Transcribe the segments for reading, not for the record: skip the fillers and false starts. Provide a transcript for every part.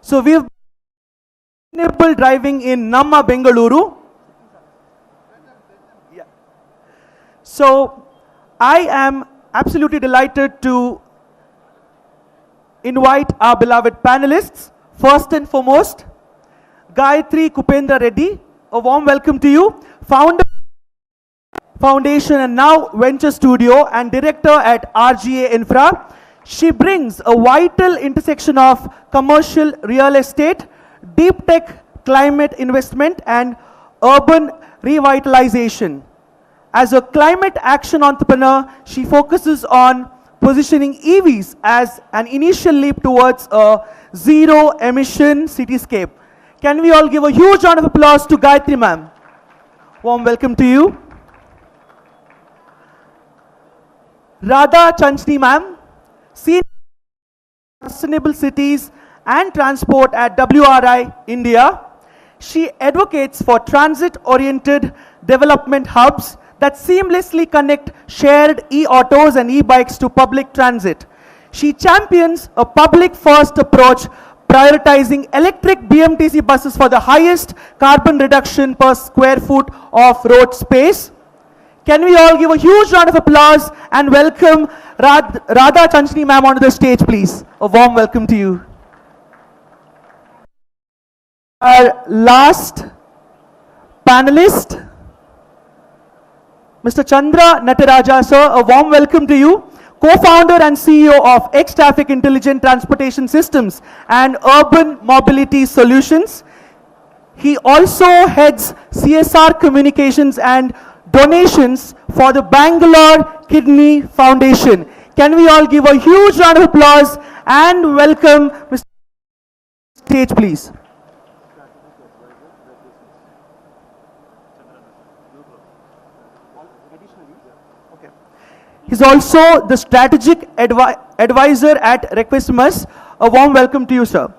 So we've sustainable driving in Namma Bengaluru. Yeah. So I am absolutely delighted to invite our beloved panelists. First and foremost, Gayatri Kupendra Reddy, a warm welcome to you. Founder Foundation and now Venture Studio and Director at RGA Infra. She brings a vital intersection of commercial real estate, deep tech, climate investment and urban revitalization. As a climate action entrepreneur, she focuses on positioning EVs as an initial leap towards a zero emission cityscape. Can we all give a huge round of applause to Gayatri ma'am? Warm welcome to you. Radha Chanchni ma'am, Senior Sustainable Cities and Transport at WRI India. She advocates for transit-oriented development hubs that seamlessly connect shared e-autos and e-bikes to public transit. She champions a public-first approach, prioritizing electric BMTC buses for the highest carbon reduction per square foot of road space. Can we all give a huge round of applause and welcome Radha Chanchni ma'am onto the stage, please. A warm welcome to you. Our last panelist, Mr. Chandra Nataraja, sir, a warm welcome to you. Co-founder and CEO of X-Traffic Intelligent Transportation Systems and Urban Mobility Solutions. He also heads CSR communications and donations for the Bangalore Kidney Foundation. Can we all give a huge round of applause and welcome Mr. Stage, please. He's also the strategic advisor at Requestmas. A warm welcome to you, sir.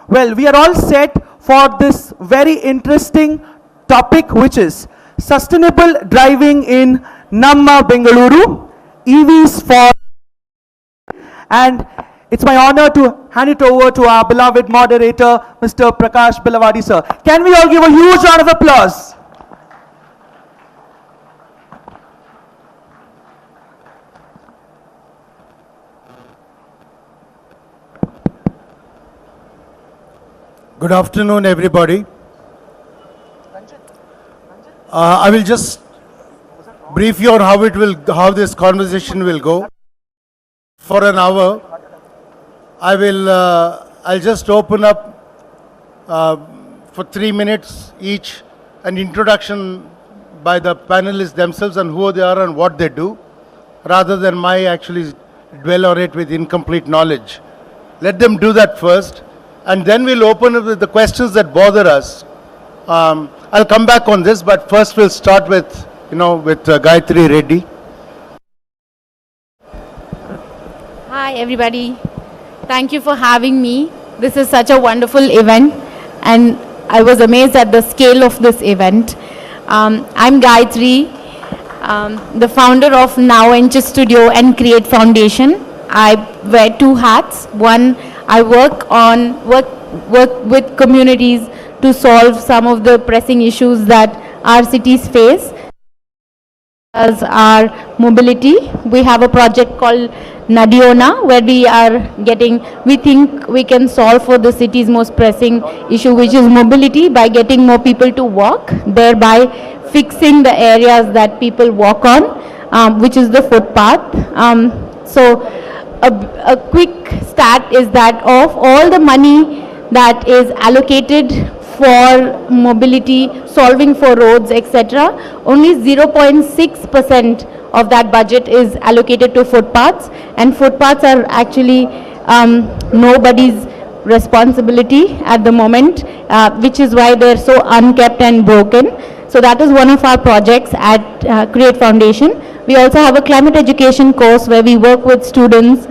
Well, we are all set for this very interesting topic, which is sustainable driving in Namma Bengaluru, EVs for, and it's my honor to hand it over to our beloved moderator, Mr. Prakash Belavadi, sir. Can we all give a huge round of applause? Good afternoon, everybody. I will just brief you on how this conversation will go. For an hour, I'll just open up for 3 minutes each, an introduction by the panelists themselves and who they are and what they do, rather than my actually dwell on it with incomplete knowledge. Let them do that first, and then we'll open up with the questions that bother us. I'll come back on this, but first we'll start with Gayatri Reddy. Hi everybody, thank you for having me. This is such a wonderful event and I was amazed at the scale of this event. I'm Gayatri, the founder of Now Venture Studio and Create Foundation. I wear two hats. One, I work with communities to solve some of the pressing issues that our cities face. As our mobility, we have a project called Nadiona, where we think we can solve for the city's most pressing issue, which is mobility, by getting more people to walk, thereby fixing the areas that people walk on, which is the footpath. So a quick stat is that of all the money that is allocated for mobility, solving for roads, etc., only 0.6% of that budget is allocated to footpaths, and footpaths are actually nobody's responsibility at the moment, which is why they're so unkept and broken. So that is one of our projects at Create Foundation. We also have a climate education course where we work with students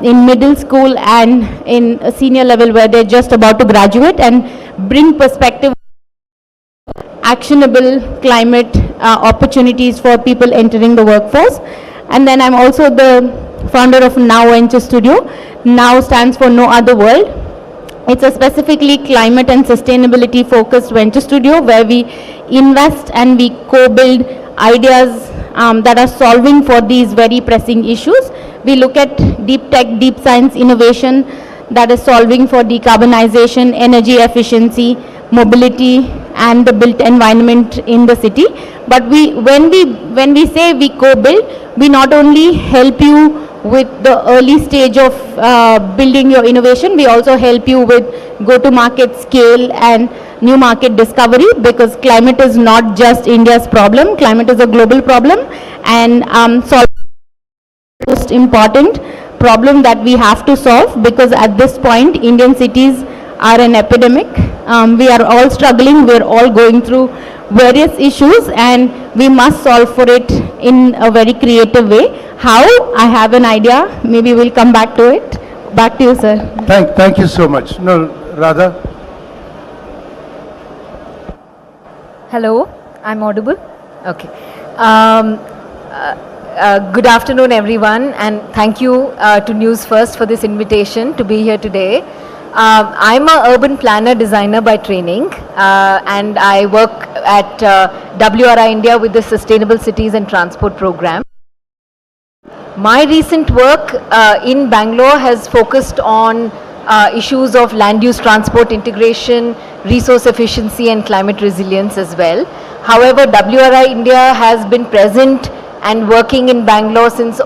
in middle school and in a senior level where they're just about to graduate, and bring perspective, actionable climate opportunities for people entering the workforce. And then I'm also the founder of Now Venture Studio. Now stands for No Other World. It's a specifically climate and sustainability focused venture studio where we invest and we co-build ideas that are solving for these very pressing issues. We look at deep tech, deep science innovation that is solving for decarbonization, energy efficiency, mobility, and the built environment in the city. But when we say we co-build, we not only help you with the early stage of building your innovation, we also help you with go-to-market scale and new market discovery, because climate is not just India's problem, climate is a global problem, and solving the most important problem that we have to solve, because at this point Indian cities are an epidemic. We are all struggling, we are all going through various issues, and we must solve for it in a very creative way. How? I have an idea. Maybe we'll come back to it. Back to you, sir. Thank you so much. No, Radha. Hello, I'm audible? Okay. Good afternoon, everyone, and thank you to NewsFirst for this invitation to be here today. I'm a urban planner designer by training, and I work at WRI India with the Sustainable Cities and Transport Program. My recent work in Bangalore has focused on issues of land use transport integration, resource efficiency and climate resilience as well. However, WRI India has been present and working in Bangalore since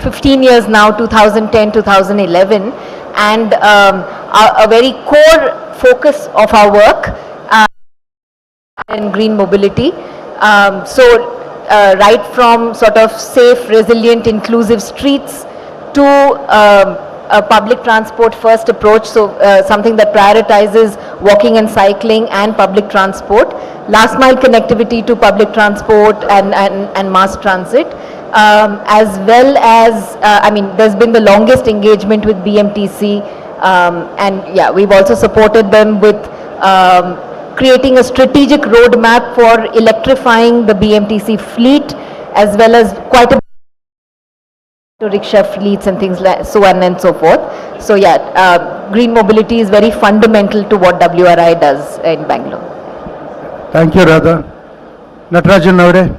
15 years now, 2010-2011, and a very core focus of our work in green mobility. Right from sort of safe, resilient, inclusive streets to a public transport first approach, so something that prioritizes walking and cycling and public transport, last mile connectivity to public transport and mass transit, as well as, I mean, there's been the longest engagement with BMTC, and yeah, we've also supported them with creating a strategic roadmap for electrifying the BMTC fleet, as well as quite a to rickshaw fleets and things like so on and so forth. So yeah, green mobility is very fundamental to what WRI does in Bangalore. Thank you, Radha. Natarajan Navade.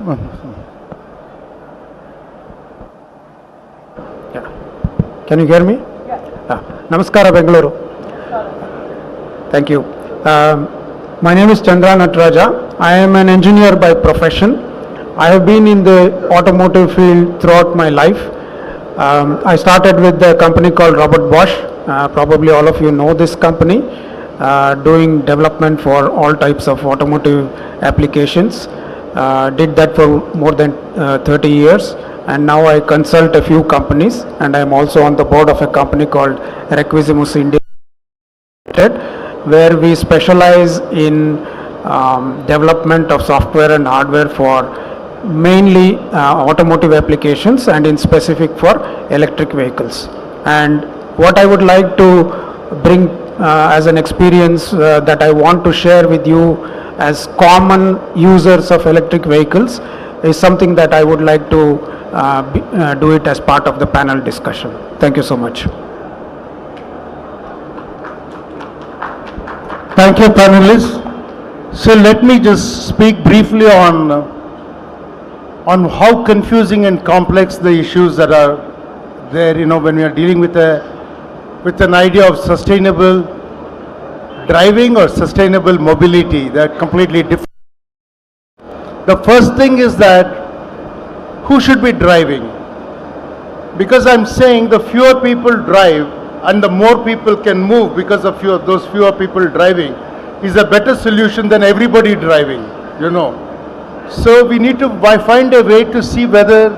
Yeah. Can you hear me? Yeah. Namaskara, Bengaluru. Thank you. My name is Chandra Nataraja. I am an engineer by profession. I have been in the automotive field throughout my life. I started with a company called Robert Bosch. Probably all of you know this company, doing development for all types of automotive applications. Did that for more than 30 years, and now I consult a few companies, and I am also on the board of a company called Requisimus India, where we specialize in development of software and hardware for mainly automotive applications, and in specific for electric vehicles. And what I would like to bring as an experience that I want to share with you as common users of electric vehicles is something that I would like to do it as part of the panel discussion. Thank you so much. Thank you, panelists. So let me just speak briefly on how confusing and complex the issues that are there, you know, when we are dealing with an idea of sustainable driving or sustainable mobility. They're completely different. The first thing is that who should be driving? Because I'm saying the fewer people drive and the more people can move because of those fewer people driving is a better solution than everybody driving, you know. So we need to find a way to see whether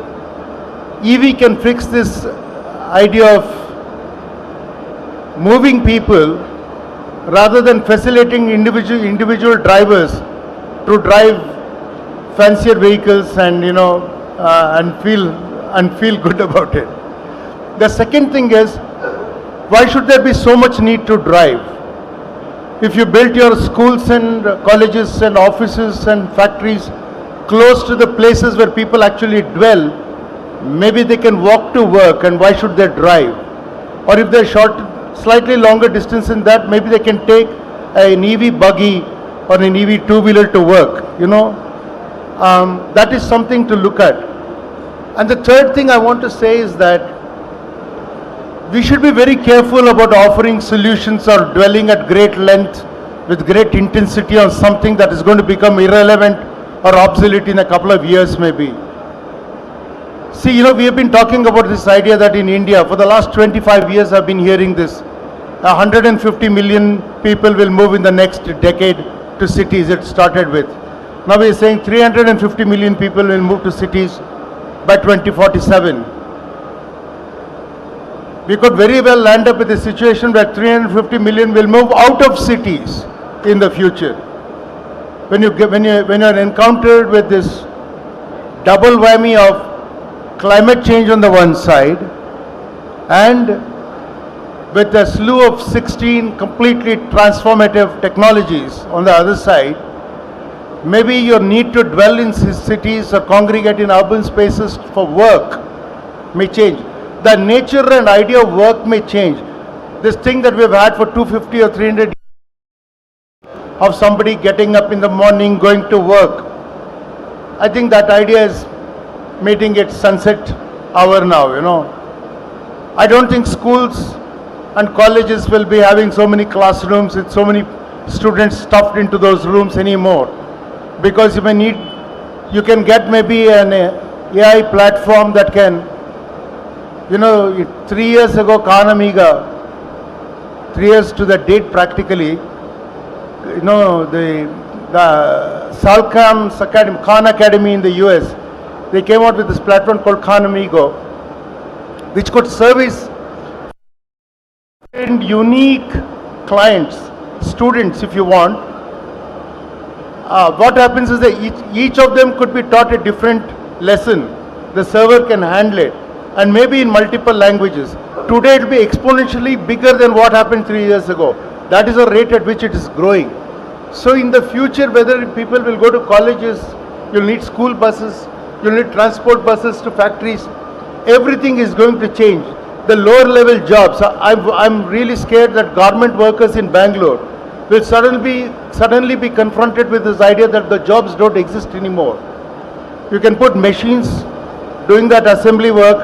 EV can fix this idea of moving people rather than facilitating individual drivers to drive fancier vehicles and, you know, and feel good about it. The second thing is, why should there be so much need to drive? If you built your schools and colleges and offices and factories close to the places where people actually dwell, maybe they can walk to work, and why should they drive? Or if they're slightly longer distance in that, maybe they can take an EV buggy or an EV two-wheeler to work, that is something to look at. And the third thing I want to say is that we should be very careful about offering solutions or dwelling at great length with great intensity on something that is going to become irrelevant or obsolete in a couple of years maybe. See, we have been talking about this idea that in India, for the last 25 years I've been hearing this, 150 million people will move in the next decade to cities it started with. Now we are saying 350 million people will move to cities by 2047. We could very well land up with a situation where 350 million will move out of cities in the future. When you're encountered with this double whammy of climate change on the one side and with a slew of 16 completely transformative technologies on the other side, maybe your need to dwell in cities or congregate in urban spaces for work may change. The nature and idea of work may change. This thing that we've had for 250 or 300 years of somebody getting up in the morning, going to work, I think that idea is meeting its sunset hour now, I don't think schools and colleges will be having so many classrooms with so many students stuffed into those rooms anymore. Because you can get maybe an AI platform that can, 3 years ago, Khan Amiga, 3 years to the date practically, the Salcam's Academy, Khan Academy in the US, they came out with this platform called Khan Amigo, which could service unique clients, students if you want. What happens is that each of them could be taught a different lesson. The server can handle it, and maybe in multiple languages. Today it will be exponentially bigger than what happened 3 years ago. That is the rate at which it is growing. So in the future, whether people will go to colleges, you'll need school buses, you'll need transport buses to factories, everything is going to change. The lower level jobs, I'm really scared that government workers in Bangalore will suddenly be confronted with this idea that the jobs don't exist anymore. You can put machines doing that assembly work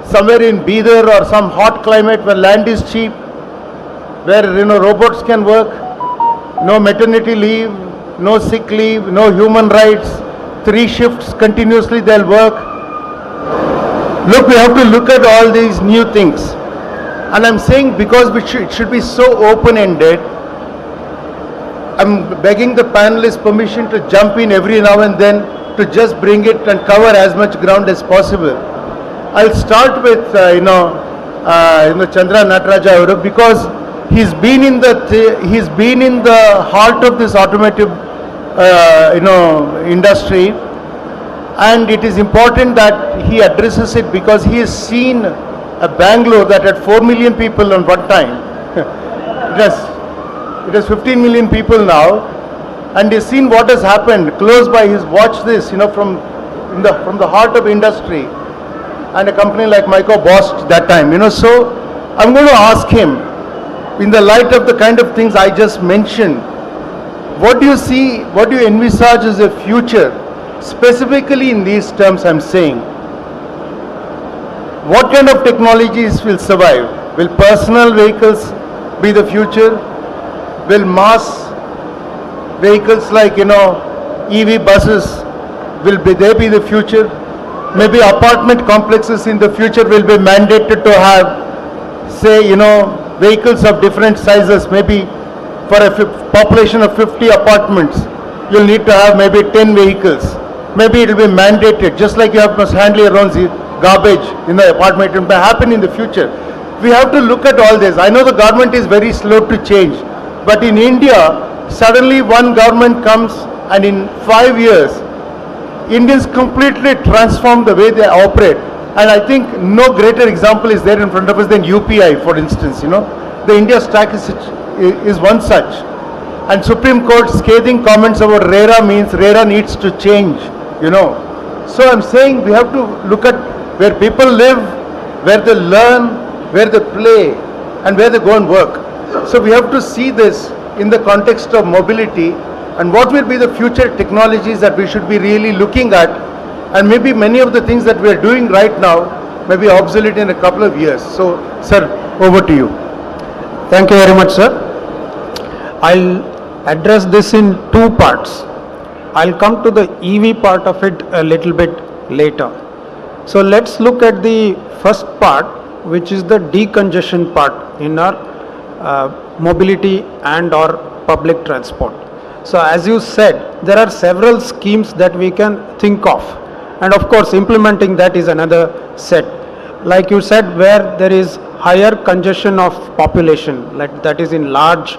somewhere in Bidar or some hot climate where land is cheap, where robots can work, no maternity leave, no sick leave, no human rights, 3 shifts continuously they'll work. Look, we have to look at all these new things. And I'm saying because it should be so open-ended, I'm begging the panelists permission to jump in every now and then to just bring it and cover as much ground as possible. I'll start with Chandra Nataraja Avaru, because he's been in the heart of this automotive industry, and it is important that he addresses it because he has seen a Bangalore that had 4 million people on one time. It has 15 million people now, and he's seen what has happened close by. He's watched this, from the heart of industry, and a company like Micro Bosch that time, So I'm going to ask him, in the light of the kind of things I just mentioned, what do you see? What do you envisage as a future, specifically in these terms I'm saying? What kind of technologies will survive? Will personal vehicles be the future? Will mass vehicles like, EV buses, will they be the future? Maybe apartment complexes in the future will be mandated to have, say, vehicles of different sizes. Maybe for a population of 50 apartments, you'll need to have maybe 10 vehicles. Maybe it will be mandated, just like you must handle your own garbage in the apartment. It may happen in the future. We have to look at all this. I know the government is very slow to change, but in India, suddenly one government comes and in 5 years, Indians completely transform the way they operate. And I think no greater example is there in front of us than UPI, for instance. The India stack is one such. And Supreme Court scathing comments about RERA means RERA needs to change, So I'm saying we have to look at where people live, where they learn, where they play, and where they go and work. So we have to see this in the context of mobility and what will be the future technologies that we should be really looking at, and maybe many of the things that we are doing right now may be obsolete in a couple of years. So, sir, over to you. Thank you very much, sir. I'll address this in two parts. I'll come to the EV part of it a little bit later. So let's look at the first part, which is the decongestion part in our mobility and or public transport. So as you said, there are several schemes that we can think of, and of course implementing that is another set. Like you said, where there is higher congestion of population, like that is in large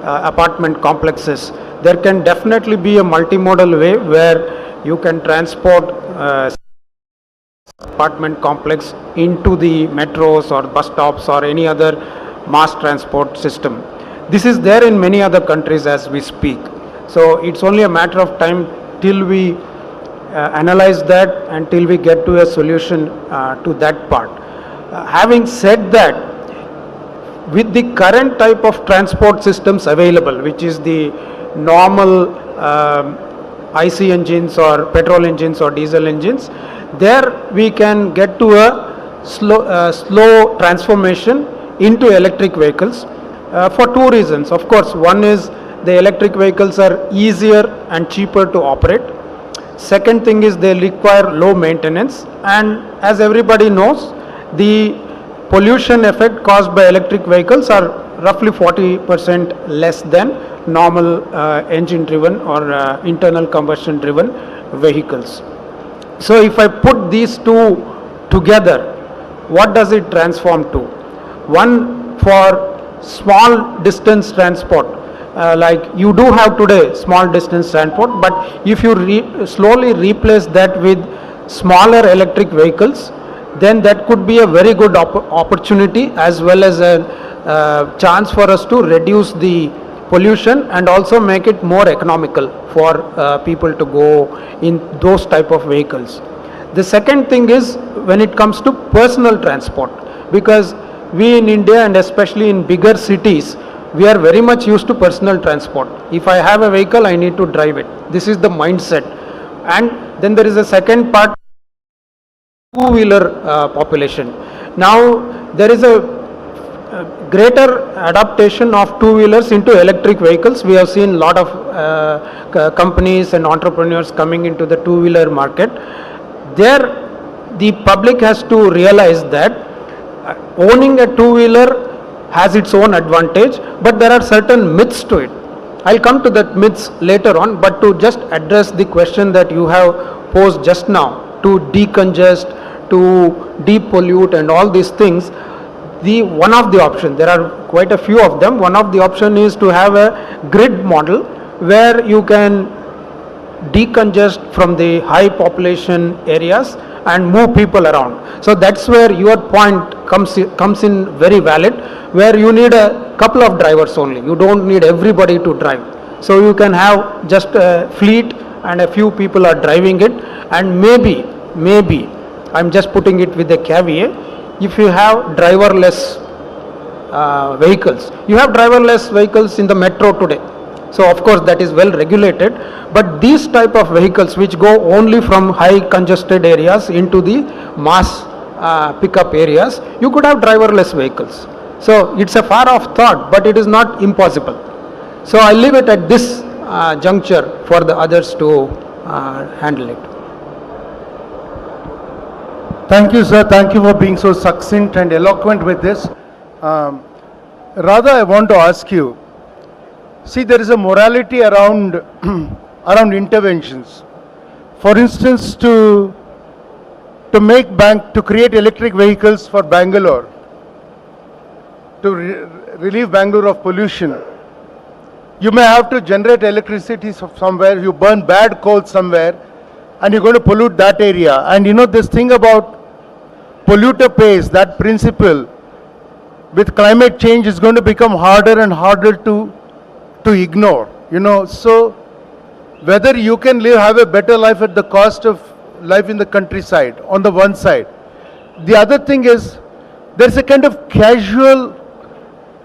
apartment complexes, there can definitely be a multimodal way where you can transport apartment complex into the metros or bus stops or any other mass transport system. This is there in many other countries as we speak. So it's only a matter of time till we analyze that and till we get to a solution to that part. Having said that, with the current type of transport systems available, which is the normal IC engines or petrol engines or diesel engines, there we can get to a slow transformation into electric vehicles for two reasons. Of course, one is the electric vehicles are easier and cheaper to operate. Second thing is they require low maintenance, and as everybody knows, the pollution effect caused by electric vehicles are roughly 40% less than normal engine driven or internal combustion driven vehicles. So if I put these two together, what does it transform to? One, for small distance transport, like you do have today small distance transport, but if you slowly replace that with smaller electric vehicles, then that could be a very good opportunity as well as a chance for us to reduce the pollution and also make it more economical for people to go in those type of vehicles. The second thing is when it comes to personal transport, because we in India and especially in bigger cities, we are very much used to personal transport. If I have a vehicle, I need to drive it. This is the mindset. And then there is a second part, two-wheeler population. Now there is a greater adaptation of two-wheelers into electric vehicles. We have seen a lot of companies and entrepreneurs coming into the two-wheeler market. There the public has to realize that owning a two-wheeler has its own advantage, but there are certain myths to it. I'll come to that myths later on, but to just address the question that you have posed just now, to decongest, to depollute and all these things, one of the options, there are quite a few of them, one of the option is to have a grid model where you can decongest from the high population areas and move people around. So that's where your point comes in very valid, where you need a couple of drivers only. You don't need everybody to drive. So you can have just a fleet and a few people are driving it, and maybe, I'm just putting it with a caveat, if you have driverless vehicles. You have driverless vehicles in the metro today. So of course that is well regulated, but these type of vehicles which go only from high congested areas into the mass pickup areas, you could have driverless vehicles. So it's a far off thought, but it is not impossible. So I leave it at this juncture for the others to handle it. Thank you, sir. Thank you for being so succinct and eloquent with this. Rather, I want to ask you, see, there is a morality around around interventions. For instance, to create electric vehicles for Bangalore, to relieve Bangalore of pollution, you may have to generate electricity somewhere, you burn bad coal somewhere, and you're going to pollute that area. And you know this thing about polluter pays, that principle, with climate change is going to become harder and harder to ignore, you know. So whether you can have a better life at the cost of life in the countryside on the one side. The other thing is there's a kind of casual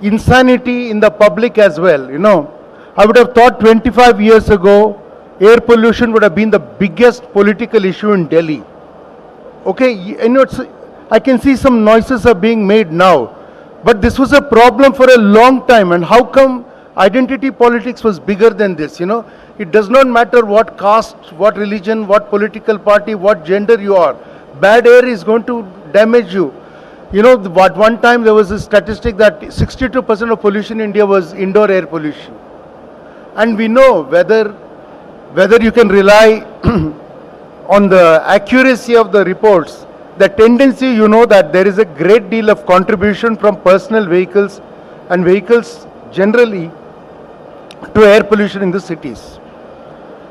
insanity in the public as well, you know. I would have thought 25 years ago, air pollution would have been the biggest political issue in Delhi. Okay, you know, I can see some noises are being made now, but this was a problem for a long time. And how come identity politics was bigger than this, you know? It does not matter what caste, what religion, what political party, what gender you are. Bad air is going to damage you. You know, at one time there was a statistic that 62% of pollution in India was indoor air pollution. And we know whether you can rely on the accuracy of the reports, the tendency, you know, that there is a great deal of contribution from personal vehicles and vehicles generally to air pollution in the cities.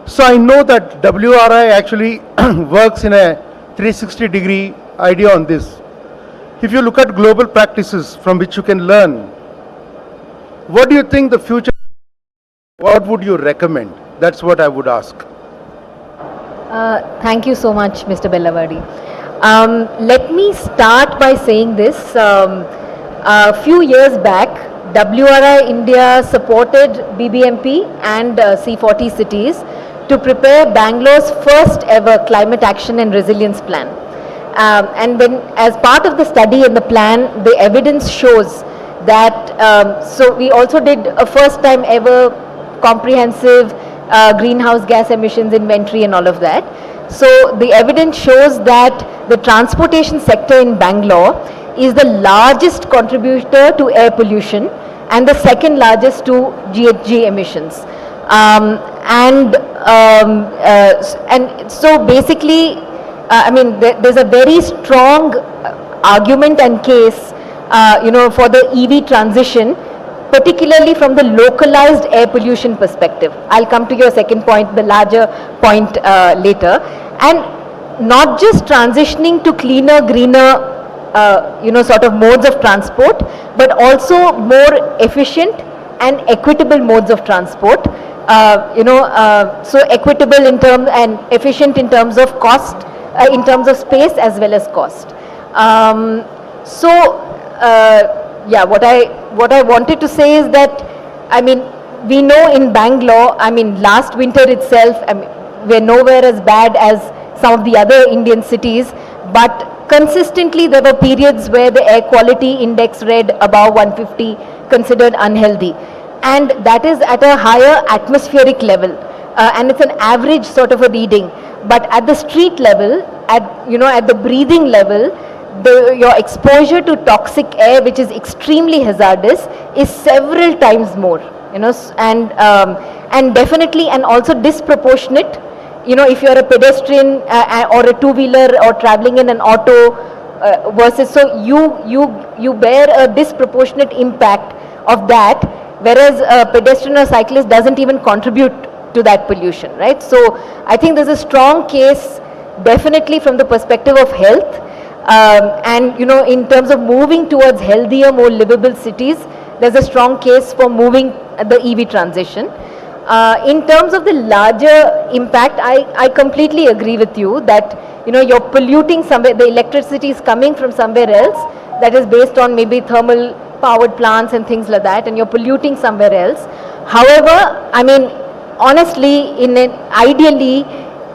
So I know that WRI actually works in a 360-degree idea on this. If you look at global practices from which you can learn, what do you think the future, what would you recommend? That's what I would ask. Thank you so much, Mr. Bellavadi. Let me start by saying this. A few years back, WRI India supported BBMP and C40 cities to prepare Bangalore's first ever climate action and resilience plan. And then as part of the study and the plan, the evidence shows that, so we also did a first time ever comprehensive greenhouse gas emissions inventory and all of that. So the evidence shows that the transportation sector in Bangalore is the largest contributor to air pollution and the second largest to GHG emissions. And so basically, I mean, there's a very strong argument and case, you know, for the EV transition, particularly from the localized air pollution perspective. I'll come to your second point, the larger point later. And not just transitioning to cleaner, greener, you know, sort of modes of transport, but also more efficient and equitable modes of transport. You know, so equitable in terms and efficient in terms of cost, in terms of space as well as cost. Yeah, what I wanted to say is that, I mean, we know in Bangalore, I mean, last winter itself, I mean, we're nowhere as bad as some of the other Indian cities, but consistently there were periods where the air quality index read above 150, considered unhealthy. And that is at a higher atmospheric level, and it's an average sort of a reading. But at the street level, at, you know, at the breathing level, your exposure to toxic air, which is extremely hazardous, is several times more, you know, and definitely and also disproportionate. You know, if you're a pedestrian or a two-wheeler or traveling in an auto versus, so you bear a disproportionate impact of that, whereas a pedestrian or cyclist doesn't even contribute to that pollution, right? So I think there's a strong case definitely from the perspective of health, and, you know, in terms of moving towards healthier, more livable cities, there's a strong case for moving the EV transition. In terms of the larger impact, I completely agree with you that, you know, you're polluting somewhere, the electricity is coming from somewhere else that is based on maybe thermal powered plants and things like that, and you're polluting somewhere else. However, I mean, honestly, ideally,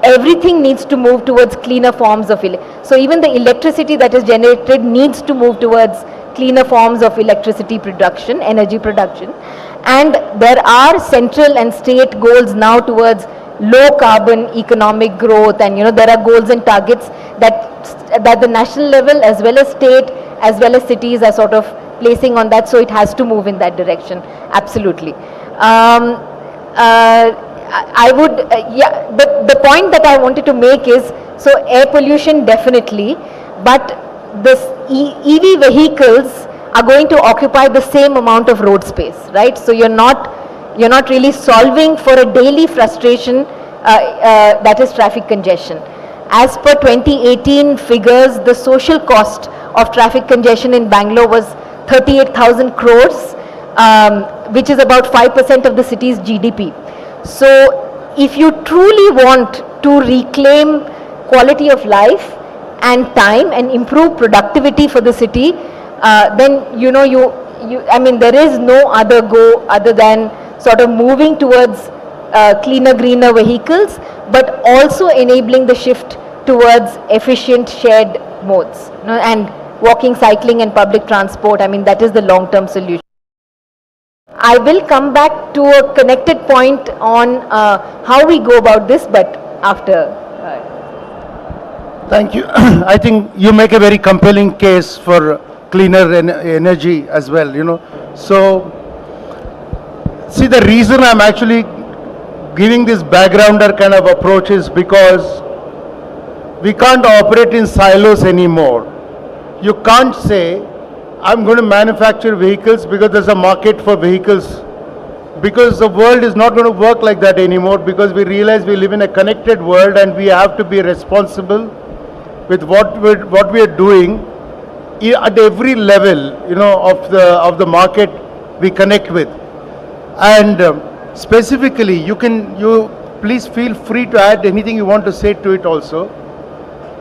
everything needs to move towards cleaner forms of so even the electricity that is generated needs to move towards cleaner forms of electricity production, energy production. And there are central and state goals now towards low carbon economic growth, and, you know, there are goals and targets that the national level as well as state as well as cities are sort of placing on that, so it has to move in that direction, absolutely. I would, yeah, the point that I wanted to make is, so air pollution definitely, but this EV vehicles are going to occupy the same amount of road space, right? So you're not really solving for a daily frustration that is traffic congestion. As per 2018 figures, the social cost of traffic congestion in Bangalore was 38,000 crores, which is about 5% of the city's GDP. So if you truly want to reclaim quality of life and time and improve productivity for the city, then, you know, I mean, there is no other go other than sort of moving towards cleaner, greener vehicles, but also enabling the shift towards efficient shared modes, and walking, cycling and public transport. I mean, that is the long-term solution. I will come back to a connected point on how we go about this, but after. Thank you. I think you make a very compelling case for cleaner energy as well, So, see, the reason I'm actually giving this backgrounder kind of approach is because we can't operate in silos anymore. You can't say, I'm going to manufacture vehicles because there's a market for vehicles. Because the world is not going to work like that anymore, because we realize we live in a connected world and we have to be responsible with what we are doing at every level, of the market we connect with. And specifically, you please feel free to add anything you want to say to it also.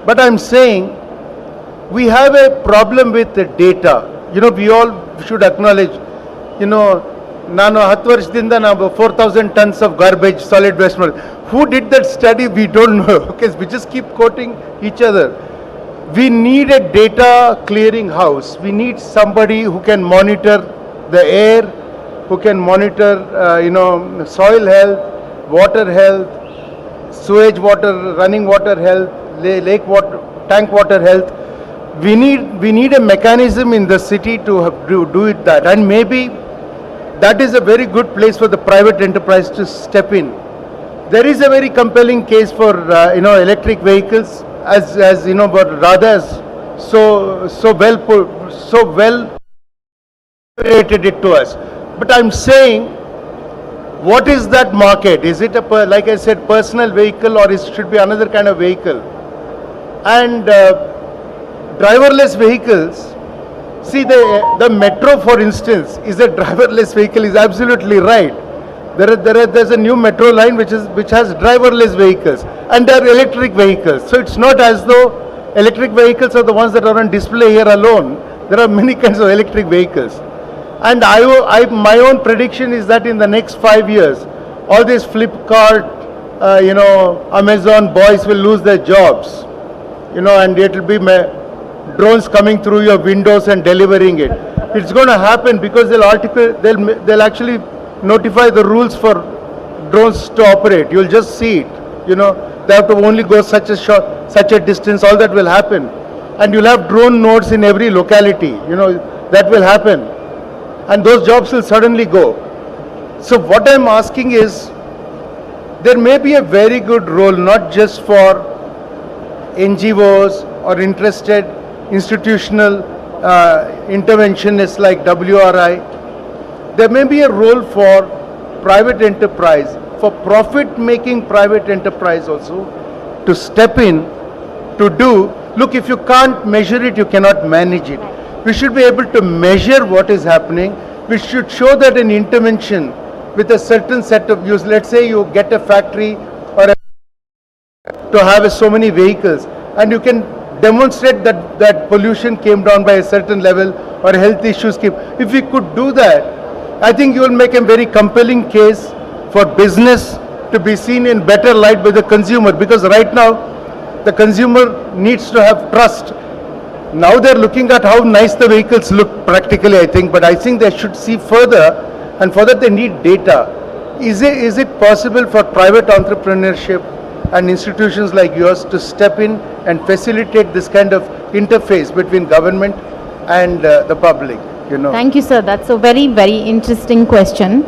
But I'm saying, we have a problem with the data. We all should acknowledge, ನಾನು 10 ವರ್ಷದಿಂದ ನಾವು 4,000 tons of garbage, solid waste. Who did that study? We don't know. Okay, we just keep quoting each other. We need a data clearing house. We need somebody who can monitor the air, who can monitor, soil health, water health, sewage water, running water health, lake water, tank water health. We need a mechanism in the city to do it that, and maybe that is a very good place for the private enterprise to step in. There is a very compelling case for electric vehicles, as but rather so well created it to us. But I'm saying, what is that market? Is it like I said, personal vehicle, or it should be another kind of vehicle? And driverless vehicles, see, the metro, for instance, is a driverless vehicle, is absolutely right. There's a new metro line which has driverless vehicles, and there are electric vehicles. So it's not as though electric vehicles are the ones that are on display here alone. There are many kinds of electric vehicles. And my own prediction is that in the next 5 years, all these Flipkart, Amazon boys will lose their jobs, and it will be drones coming through your windows and delivering it. It's going to happen because they'll actually notify the rules for drones to operate. You'll just see it. They have to only go such a distance. All that will happen, and you'll have drone nodes in every locality. That will happen, and those jobs will suddenly go. So what I'm asking is, there may be a very good role not just for NGOs or interested institutional interventionists like WRI. There may be a role for private enterprise, for profit-making private enterprise also, to step in, to do. Look, if you can't measure it, you cannot manage it. We should be able to measure what is happening. We should show that an intervention with a certain set of use, let's say you get a factory or to have so many vehicles, and you can demonstrate that pollution came down by a certain level, or health issues came. If we could do that, I think you will make a very compelling case for business to be seen in better light by the consumer, because right now the consumer needs to have trust. Now they're looking at how nice the vehicles look practically, I think, but I think they should see further, and for that they need data. Is it possible for private entrepreneurship and institutions like yours to step in and facilitate this kind of interface between government and the public? Thank you, sir. That's a very, very interesting question.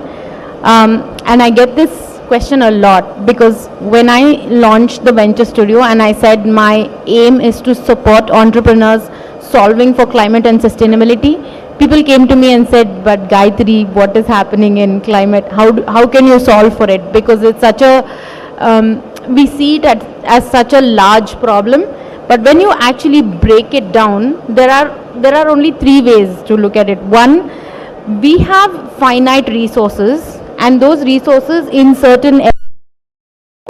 And I get this question a lot, because when I launched the Venture Studio and I said my aim is to support entrepreneurs solving for climate and sustainability, people came to me and said, but Gayatri, what is happening in climate? How can you solve for it? Because it's such a, we see it as such a large problem. But when you actually break it down, there are only 3 ways to look at it. One, we have finite resources, and those resources in certain areas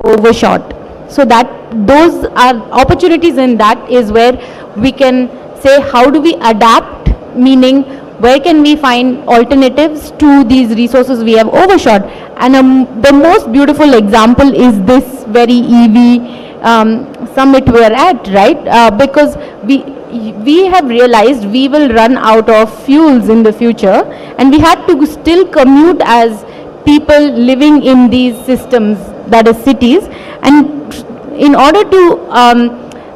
overshot. So that those are opportunities in that is where we can say, how do we adapt? Meaning, where can we find alternatives to these resources we have overshot. And the most beautiful example is this very EV summit we are at, right? Because we have realized we will run out of fuels in the future, and we had to still commute as people living in these systems, that is cities. And in order to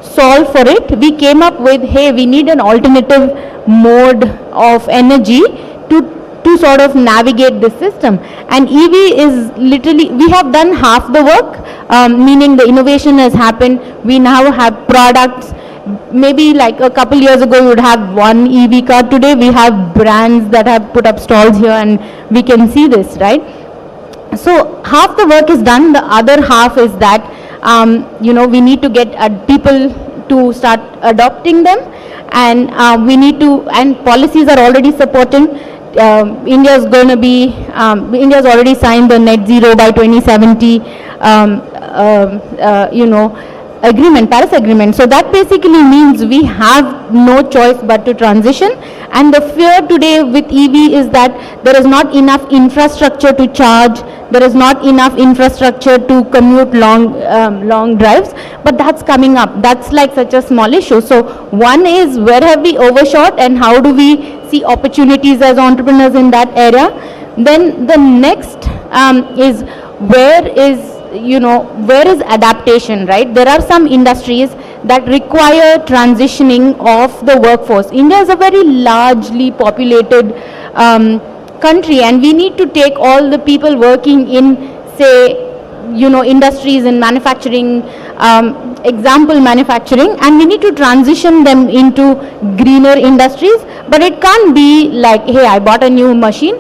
solve for it, we came up with, hey, we need an alternative mode of energy to sort of navigate this system. And EV is literally, we have done half the work, meaning the innovation has happened. We now have products. Maybe like a couple years ago, we would have one EV car. Today, we have brands that have put up stalls here, and we can see this, right? So half the work is done. The other half is that, we need to get people to start adopting them, and we need to, and policies are already supporting. India's already signed the net zero by 2070, agreement, Paris agreement. So that basically means we have no choice but to transition. And the fear today with EV is that there is not enough infrastructure to charge, there is not enough infrastructure to commute long drives, but that's coming up. That's like such a small issue. So one is, where have we overshot and how do we see opportunities as entrepreneurs in that area? Then the next is, where is adaptation, right? There are some industries that require transitioning of the workforce. India is a very largely populated country, and we need to take all the people working in, say, industries in manufacturing, example manufacturing, and we need to transition them into greener industries. But it can't be like, hey, I bought a new machine,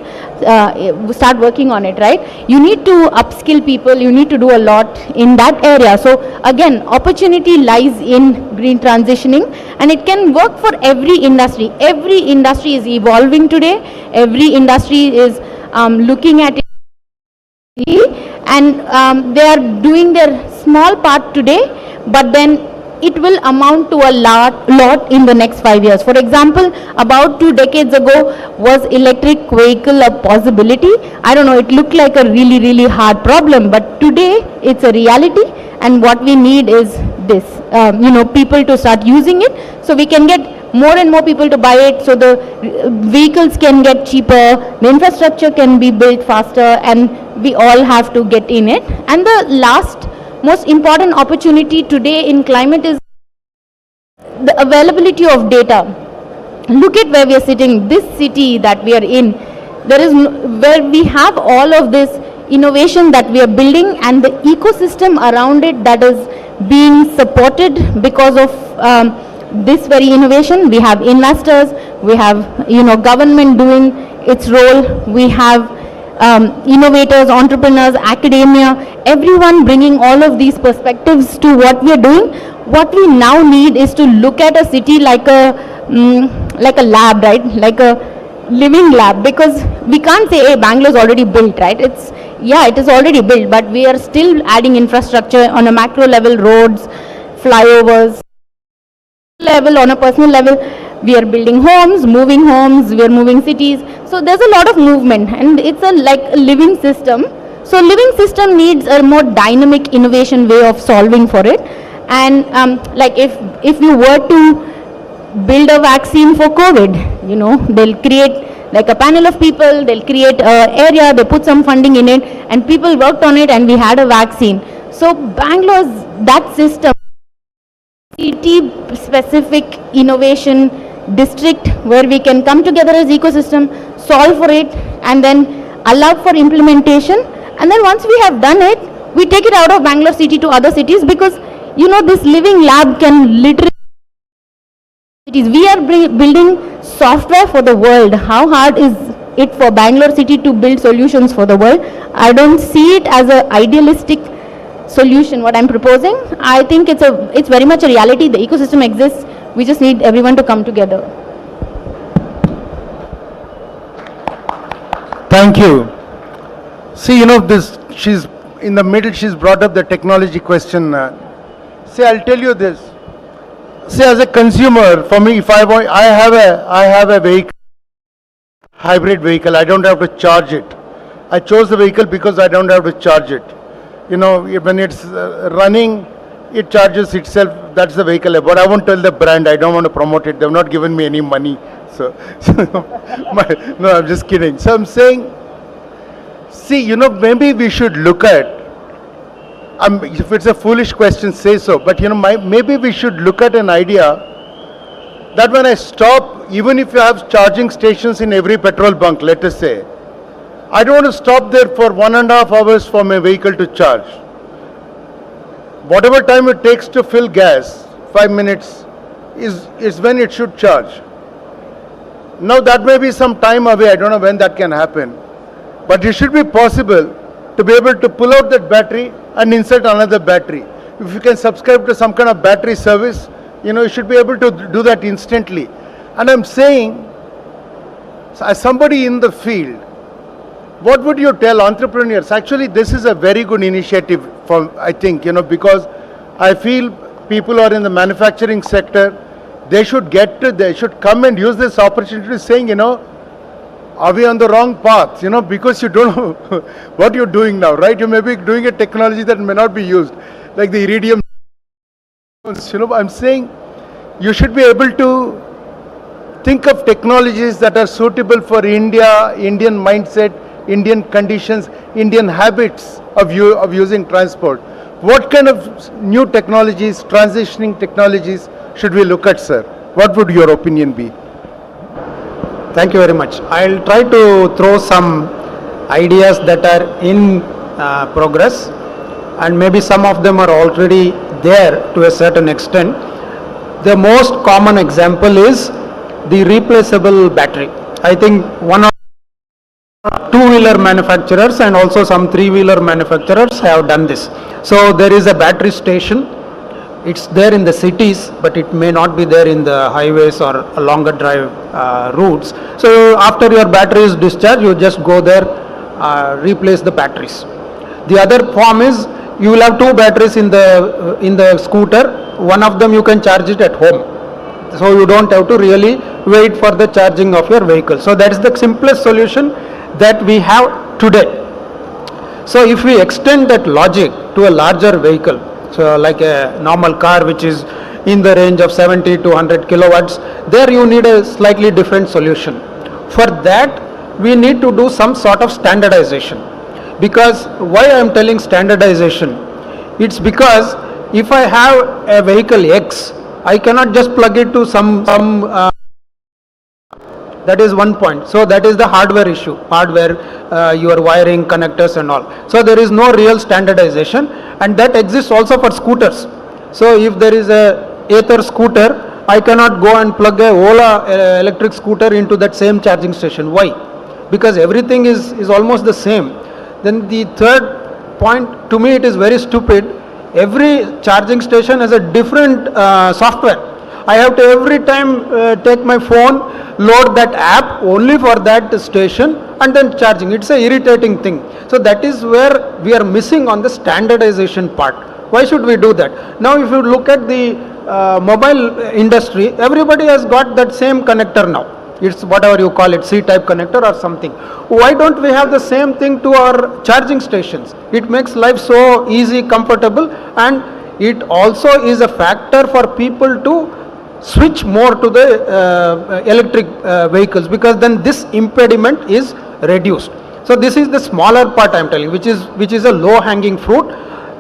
start working on it, right? You need to upskill people, you need to do a lot in that area. So again, opportunity lies in green transitioning, and it can work for every industry. Every industry is evolving today, every industry is looking at it, and they are doing their small part today, but then it will amount to a lot in the next 5 years. For example, about 2 decades ago, was electric vehicle a possibility? I don't know, it looked like a really hard problem, but today it's a reality, and what we need is this, people to start using it, so we can get more and more people to buy it, so the vehicles can get cheaper, the infrastructure can be built faster, and we all have to get in it. And the last most important opportunity today in climate is the availability of data. Look at where we are sitting, this city that we are in, where we have all of this innovation that we are building, and the ecosystem around it that is being supported because of this very innovation. We have investors, we have government doing its role, we have innovators, entrepreneurs, academia, everyone bringing all of these perspectives to what we are doing. What we now need is to look at a city like a lab, right? Like a living lab, because we can't say, hey, Bangalore is already built, right? it is already built, but we are still adding infrastructure on a macro level, roads, flyovers, level, on a personal level. We are building homes, we are moving cities. So there's a lot of movement, and it's like a living system. So living system needs a more dynamic innovation way of solving for it. And like if you were to build a vaccine for COVID, they'll create like a panel of people, they'll create an area, they put some funding in it, and people worked on it, and we had a vaccine. So Bangalore's that system, city-specific innovation district, where we can come together as ecosystem, solve for it, and then allow for implementation. And then once we have done it, we take it out of Bangalore city to other cities, because this living lab can literally, we are building software for the world. How hard is it for Bangalore city to build solutions for the world? I don't see it as an idealistic solution, what I'm proposing. I think it's very much a reality. The ecosystem exists. We just need everyone to come together. Thank you. See, she's in the middle, she's brought up the technology question. See, I'll tell you this. See, as a consumer, for me, if I have a vehicle, hybrid vehicle. I don't have to charge it. I chose the vehicle because I don't have to charge it. You know, when it's running, it charges itself. That's the vehicle. But I won't tell the brand. I don't want to promote it. They've not given me any money. So no, I'm just kidding. So I'm saying, see, you know, maybe we should look at, if it's a foolish question, say so. But you know, maybe we should look at an idea that when I stop, even if you have charging stations in every petrol bunk, let us say, I don't want to stop there for 1.5 hours for my vehicle to charge. Whatever time it takes to fill gas, 5 minutes, is when it should charge. Now that may be some time away, I don't know when that can happen. But it should be possible to be able to pull out that battery and insert another battery. If you can subscribe to some kind of battery service, you know, you should be able to do that instantly. And I'm saying, as somebody in the field, what would you tell entrepreneurs? Actually, this is a very good initiative for, I think, you know, because I feel people who are in the manufacturing sector, they should come and use this opportunity saying, you know, are we on the wrong path? You know, because you don't know what you're doing now, right? You may be doing a technology that may not be used, like the iridium. You know, I'm saying you should be able to think of technologies that are suitable for India, Indian mindset, Indian conditions, Indian habits of using transport. What kind of new technologies, transitioning technologies should we look at, sir? What would your opinion be? Thank you very much. I'll try to throw some ideas that are in progress, and maybe some of them are already there to a certain extent. The most common example is the replaceable battery. I think one of two-wheeler manufacturers and also some three-wheeler manufacturers have done this. So there is a battery station. It's there in the cities, but it may not be there in the highways or longer drive routes. So after your battery is discharged, you just go there, replace the batteries. The other form is you will have two batteries in the scooter. One of them you can charge it at home. So you don't have to really wait for the charging of your vehicle. So that is the simplest solution that we have today. So if we extend that logic to a larger vehicle, so like a normal car which is in the range of 70 to 100 kilowatts, there you need a slightly different solution. For that, we need to do some sort of standardization. Because why I am telling standardization? It's because if I have a vehicle X, I cannot just plug it to some that is one point. So that is the hardware issue, your wiring, connectors and all. So there is no real standardization, and that exists also for scooters. So if there is a Ather scooter, I cannot go and plug a Ola electric scooter into that same charging station. Why? Because everything is almost the same. Then the third point, to me it is very stupid. Every charging station has a different software. I have to every time take my phone, load that app only for that station and then charging. It's a irritating thing. So that is where we are missing on the standardization part. Why should we do that? Now if you look at the mobile industry, everybody has got that same connector now. It's whatever you call it, C-type connector or something. Why don't we have the same thing to our charging stations? It makes life so easy, comfortable, and it also is a factor for people to switch more to the electric vehicles, because then this impediment is reduced. So this is the smaller part I am telling, which is a low hanging fruit,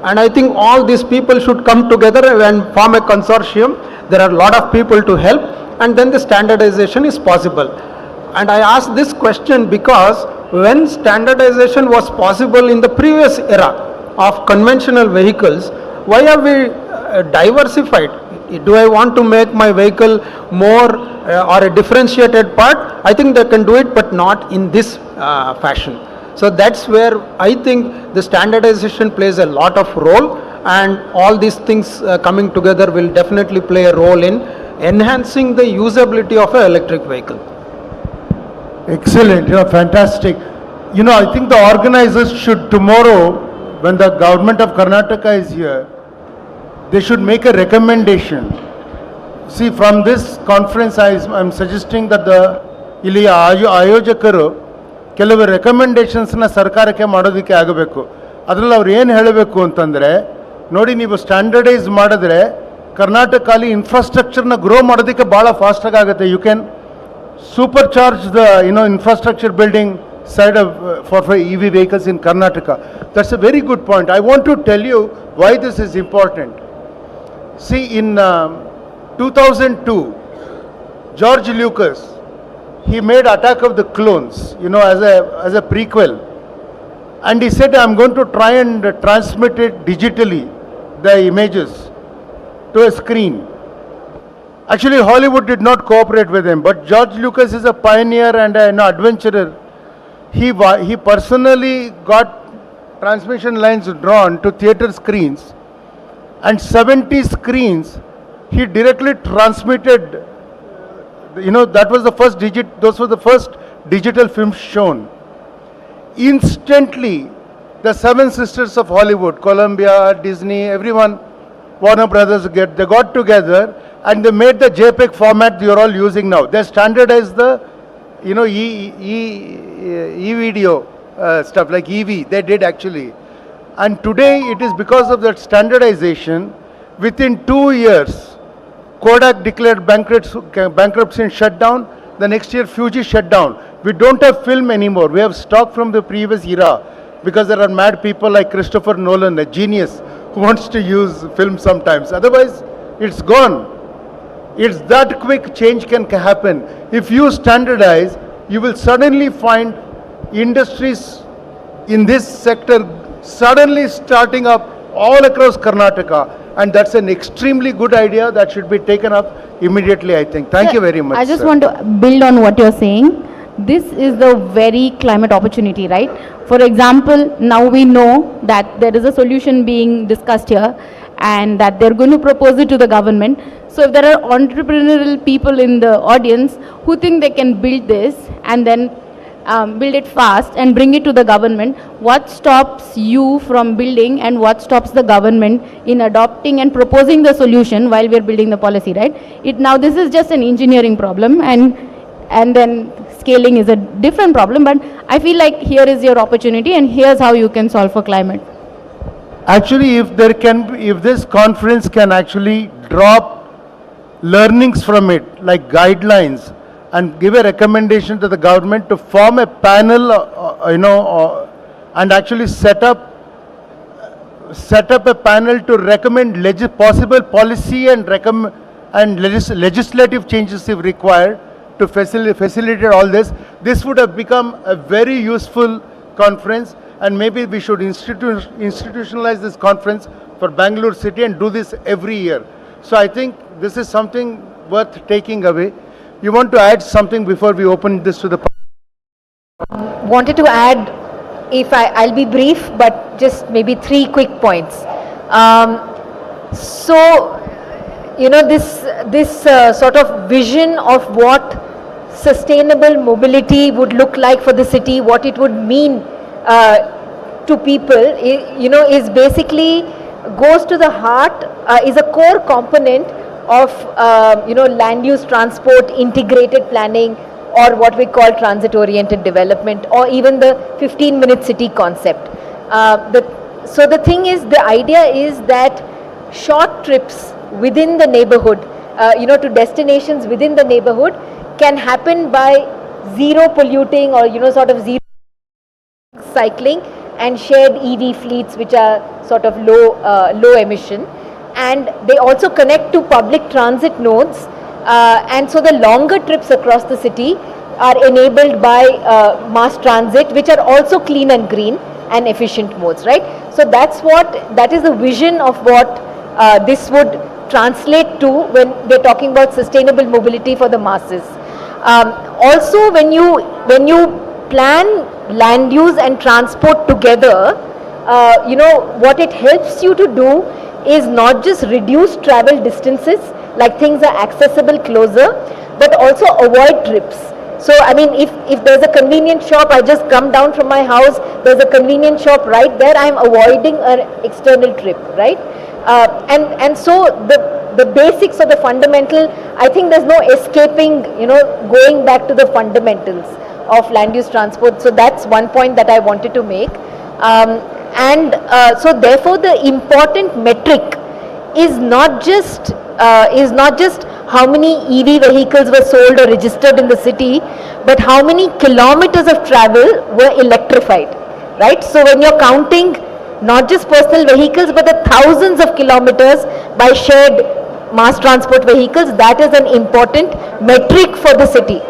and I think all these people should come together and form a consortium. There are a lot of people to help, and then the standardization is possible. And I ask this question because when standardization was possible in the previous era of conventional vehicles, why have we diversified? Do I want to make my vehicle more or a differentiated part? I think they can do it, but not in this fashion. So that's where I think the standardization plays a lot of role, and all these things coming together will definitely play a role in enhancing the usability of an electric vehicle. Excellent, fantastic. I think the organizers should tomorrow, when the government of Karnataka is here, they should make a recommendation. See, from this conference, I'm suggesting that the ಇಲ್ಲಿ ಆಯೋಜಕರು ಕೆಲವು ರೆಕಮೆಂಡೇಶನ್ಸ್ನ ಸರ್ಕಾರಕ್ಕೆ ಮಾಡೋದಕ್ಕೆ ಆಗಬೇಕು. ಅದರಲ್ಲಿ ಅವ್ರು ಏನು ಹೇಳಬೇಕು ಅಂತಂದರೆ, ನೋಡಿ ನೀವು ಸ್ಟ್ಯಾಂಡರ್ಡೈಸ್ ಮಾಡಿದ್ರೆ ಕರ್ನಾಟಕಲ್ಲಿ ಇನ್ಫ್ರಾಸ್ಟ್ರಕ್ಚರ್ನ ಗ್ರೋ ಮಾಡೋದಕ್ಕೆ ಭಾಳ ಫಾಸ್ಟಾಗಿ ಆಗುತ್ತೆ. You can supercharge the infrastructure building side of for EV vehicles in Karnataka. That's a very good point. I want to tell you why this is important. See, in 2002, George Lucas, he made Attack of the Clones, as a prequel, and he said, I'm going to try and transmit it digitally, the images, to a screen. Actually, Hollywood did not cooperate with him, but George Lucas is a pioneer and an adventurer. He personally got transmission lines drawn to theater screens, and 70 screens he directly transmitted. Those were the first digital films shown. Instantly, the seven sisters of Hollywood, Columbia, Disney, everyone, Warner Brothers, they got together and they made the JPEG format you're all using now. They standardized the e-video stuff like EV, they did actually. And today it is because of that standardization, within 2 years, Kodak declared bankruptcy and shut down. The next year Fuji shut down. We don't have film anymore. We have stock from the previous era because there are mad people like Christopher Nolan, a genius, who wants to use film sometimes. Otherwise, it's gone. It's that quick change can happen. If you standardize, you will suddenly find industries in this sector suddenly starting up all across Karnataka, and that's an extremely good idea that should be taken up immediately, I think. Thank you very much. I just sir. want to build on what you're saying. This is the very climate opportunity, right? For example, now we know that there is a solution being discussed here and that they're going to propose it to the government. So if there are entrepreneurial people in the audience who think they can build this and then build it fast and bring it to the government, what stops you from building and what stops the government in adopting and proposing the solution while we're building the policy, right? Now this is just an engineering problem, and then scaling is a different problem, but I feel like here is your opportunity and here's how you can solve for climate. Actually, if this conference can actually drop learnings from it, like guidelines, and give a recommendation to the government to form a panel, and actually set up a panel to recommend possible policy and legislative changes if required to facilitate all this. This would have become a very useful conference, and maybe we should institutionalize this conference for Bengaluru city and do this every year. So I think this is something worth taking away. You want to add something before we open this to the public? Wanted to add, I'll be brief, but just maybe 3 quick points. This sort of vision of what sustainable mobility would look like for the city, what it would mean to people, is basically goes to the heart, is a core component of land use transport integrated planning, or what we call transit oriented development, or even the 15-minute city concept. So the thing is, the idea is that short trips within the neighborhood, to destinations within the neighborhood can happen by zero polluting or sort of zero cycling and shared EV fleets which are sort of low emission, and they also connect to public transit nodes, and so the longer trips across the city are enabled by mass transit, which are also clean and green and efficient modes, right? So that is the vision of what this would translate to when we're talking about sustainable mobility for the masses. Also, when you plan land use and transport together, what it helps you to do is not just reduce travel distances, like things are accessible closer, but also avoid trips. So I mean, if there's a convenient shop, I just come down from my house, there's a convenient shop right there, I'm avoiding an external trip, right? And so the basics or the fundamental, I think there's no escaping, going back to the fundamentals of land use transport. So that's one point that I wanted to make. So therefore the important metric is not just how many EV vehicles were sold or registered in the city, but how many kilometers of travel were electrified, right? So when you're counting not just personal vehicles, but the thousands of kilometers by shared mass transport vehicles, that is an important metric for the city.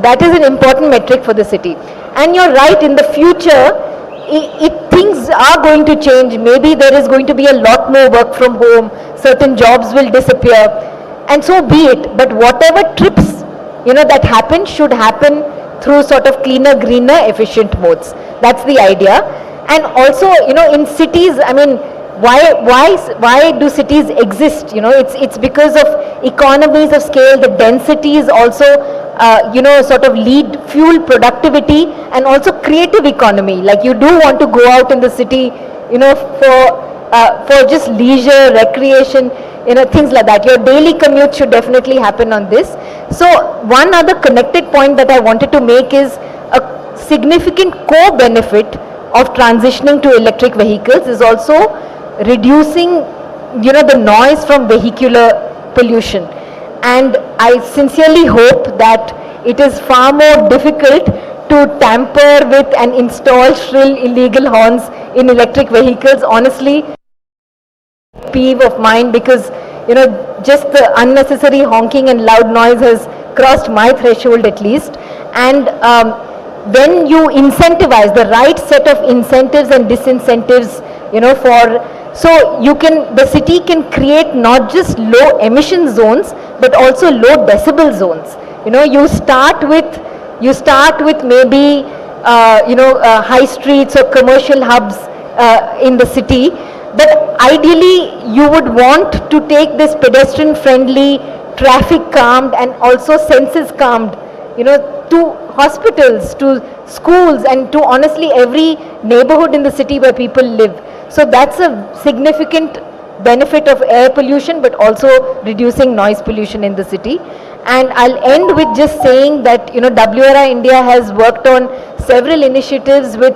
That is an important metric for the city. And you're right, in the future, things are going to change. Maybe there is going to be a lot more work from home, certain jobs will disappear, and so be it. But whatever trips, that happen should happen through sort of cleaner, greener, efficient modes. That's the idea. And also, in cities, I mean, why do cities exist? It's because of economies of scale. The densities also, sort of lead, fuel productivity and also creative economy. Like you do want to go out in the city, for just leisure, recreation, things like that. Your daily commute should definitely happen on this. So one other connected point that I wanted to make is a significant core benefit of transitioning to electric vehicles is also reducing, the noise from vehicular pollution. And I sincerely hope that it is far more difficult to tamper with and install shrill illegal horns in electric vehicles. Honestly, peeve of mine, because just the unnecessary honking and loud noise has crossed my threshold at least. And when you incentivize the right set of incentives and disincentives, so the city can create not just low emission zones, but also low decibel zones. You start with maybe, high streets or commercial hubs in the city, but ideally you would want to take this pedestrian friendly, traffic calmed and also senses calmed, to hospitals, to schools, and to honestly every neighborhood in the city where people live. So that's a significant benefit of air pollution, but also reducing noise pollution in the city. And I'll end with just saying that WRI India has worked on several initiatives with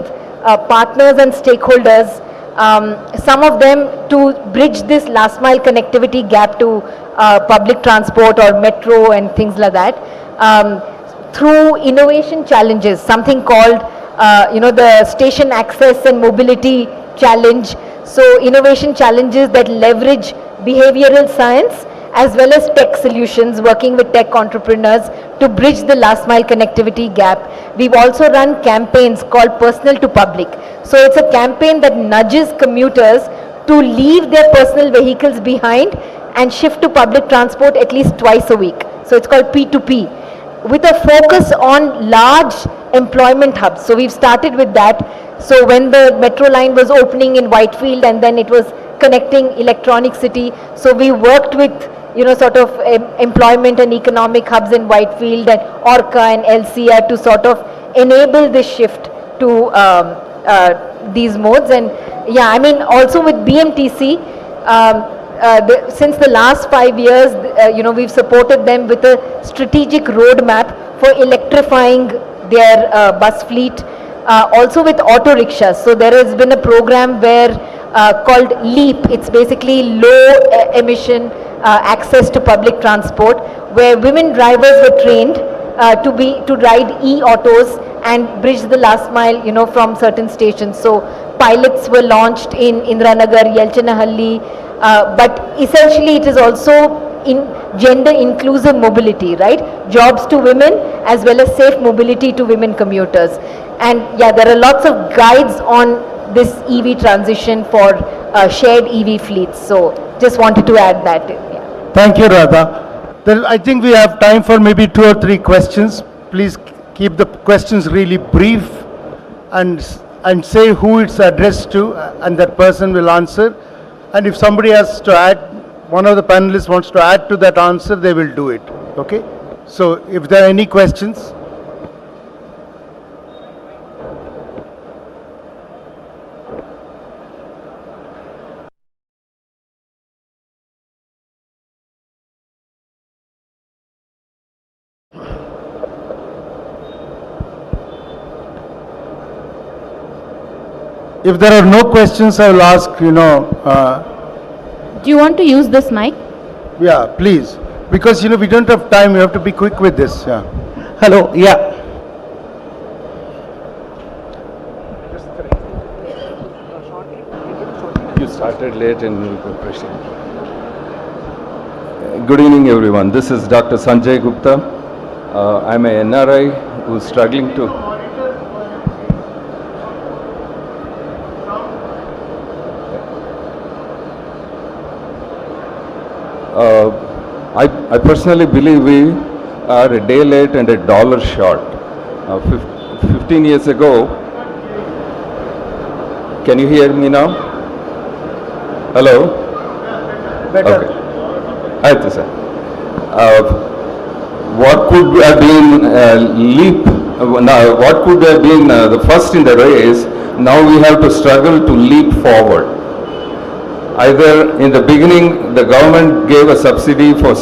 partners and stakeholders, some of them to bridge this last mile connectivity gap to public transport or metro and things like that, through innovation challenges, something called the Station Access and Mobility Challenge. So innovation challenges that leverage behavioral science as well as tech solutions, working with tech entrepreneurs to bridge the last mile connectivity gap. We've also run campaigns called Personal to Public. So it's a campaign that nudges commuters to leave their personal vehicles behind and shift to public transport at least twice a week. So it's called P2P, with a focus on large employment hubs. So we've started with that. So when the metro line was opening in Whitefield and then it was connecting Electronic City, so we worked with sort of employment and economic hubs in Whitefield and Orca and LCR to sort of enable this shift to these modes. And yeah, I mean also with BMTC, since the last 5 years, we've supported them with a strategic roadmap for electrifying their bus fleet, also with auto rickshaws. So there has been a program where called LEAP. It's basically low emission access to public transport, where women drivers were trained to ride e-autos and bridge the last mile, from certain stations. So pilots were launched in Indranagar, Yelchanahalli, but essentially it is also in gender inclusive mobility, right? Jobs to women as well as safe mobility to women commuters. And yeah, there are lots of guides on this EV transition for shared EV fleets. So just wanted to add that. Yeah. Thank you, Radha. Then I think we have time for maybe 2 or 3 questions. Please keep the questions really brief and say who it's addressed to, and that person will answer. And if somebody has to add, one of the panelists wants to add to that answer, they will do it. Okay? So if there are any questions. if there are no questions, I will ask, Do you want to use this mic? yeah, please. Because, we don't have time, we have to be quick with this, yeah. Hello, yeah. You started late and we'll go question. Good evening, everyone. This is Dr. Sanjay Gupta. I'm a NRI who's struggling to. I personally believe we are a day late and a dollar short. 15 years ago, can you hear me now? Hello? Better. Okay. Hi, sir. What could have been what could have been the first in the race, now we have to struggle to leap forward. Either in the beginning, the government gave a subsidy for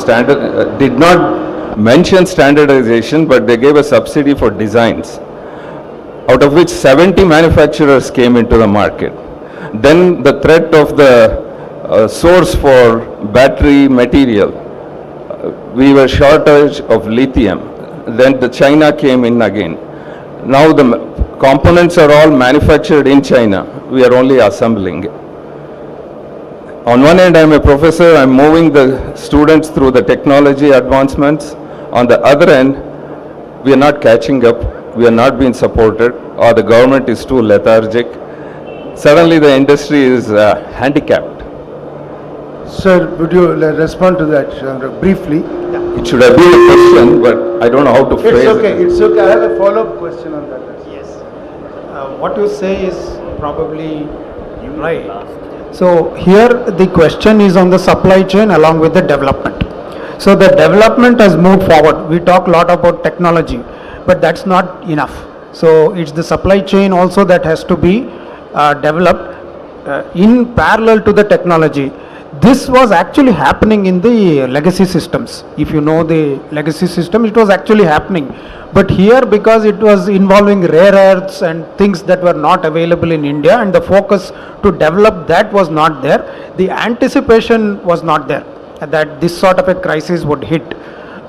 did not mention standardization, but they gave a subsidy for designs, out of which 70 manufacturers came into the market. Then the threat of the source for battery material, we were shortage of lithium. Then the China came in again. Now the components are all manufactured in China. We are only assembling. On one end, I'm a professor. I'm moving the students through the technology advancements. On the other end, we are not catching up. We are not being supported, or the government is too lethargic. Suddenly, the industry is handicapped. Sir, would you respond to that briefly? It should have been a question, but I don't know how to phrase it. It's okay. I have a follow-up question on that. Yes. What you say is probably right. So here the question is on the supply chain along with the development. So the development has moved forward. We talk a lot about technology, but that's not enough. So it's the supply chain also that has to be developed in parallel to the technology. This was actually happening in the legacy systems. If you know the legacy system, it was actually happening. But here, because it was involving rare earths and things that were not available in India, and the focus to develop that was not there, the anticipation was not there that this sort of a crisis would hit.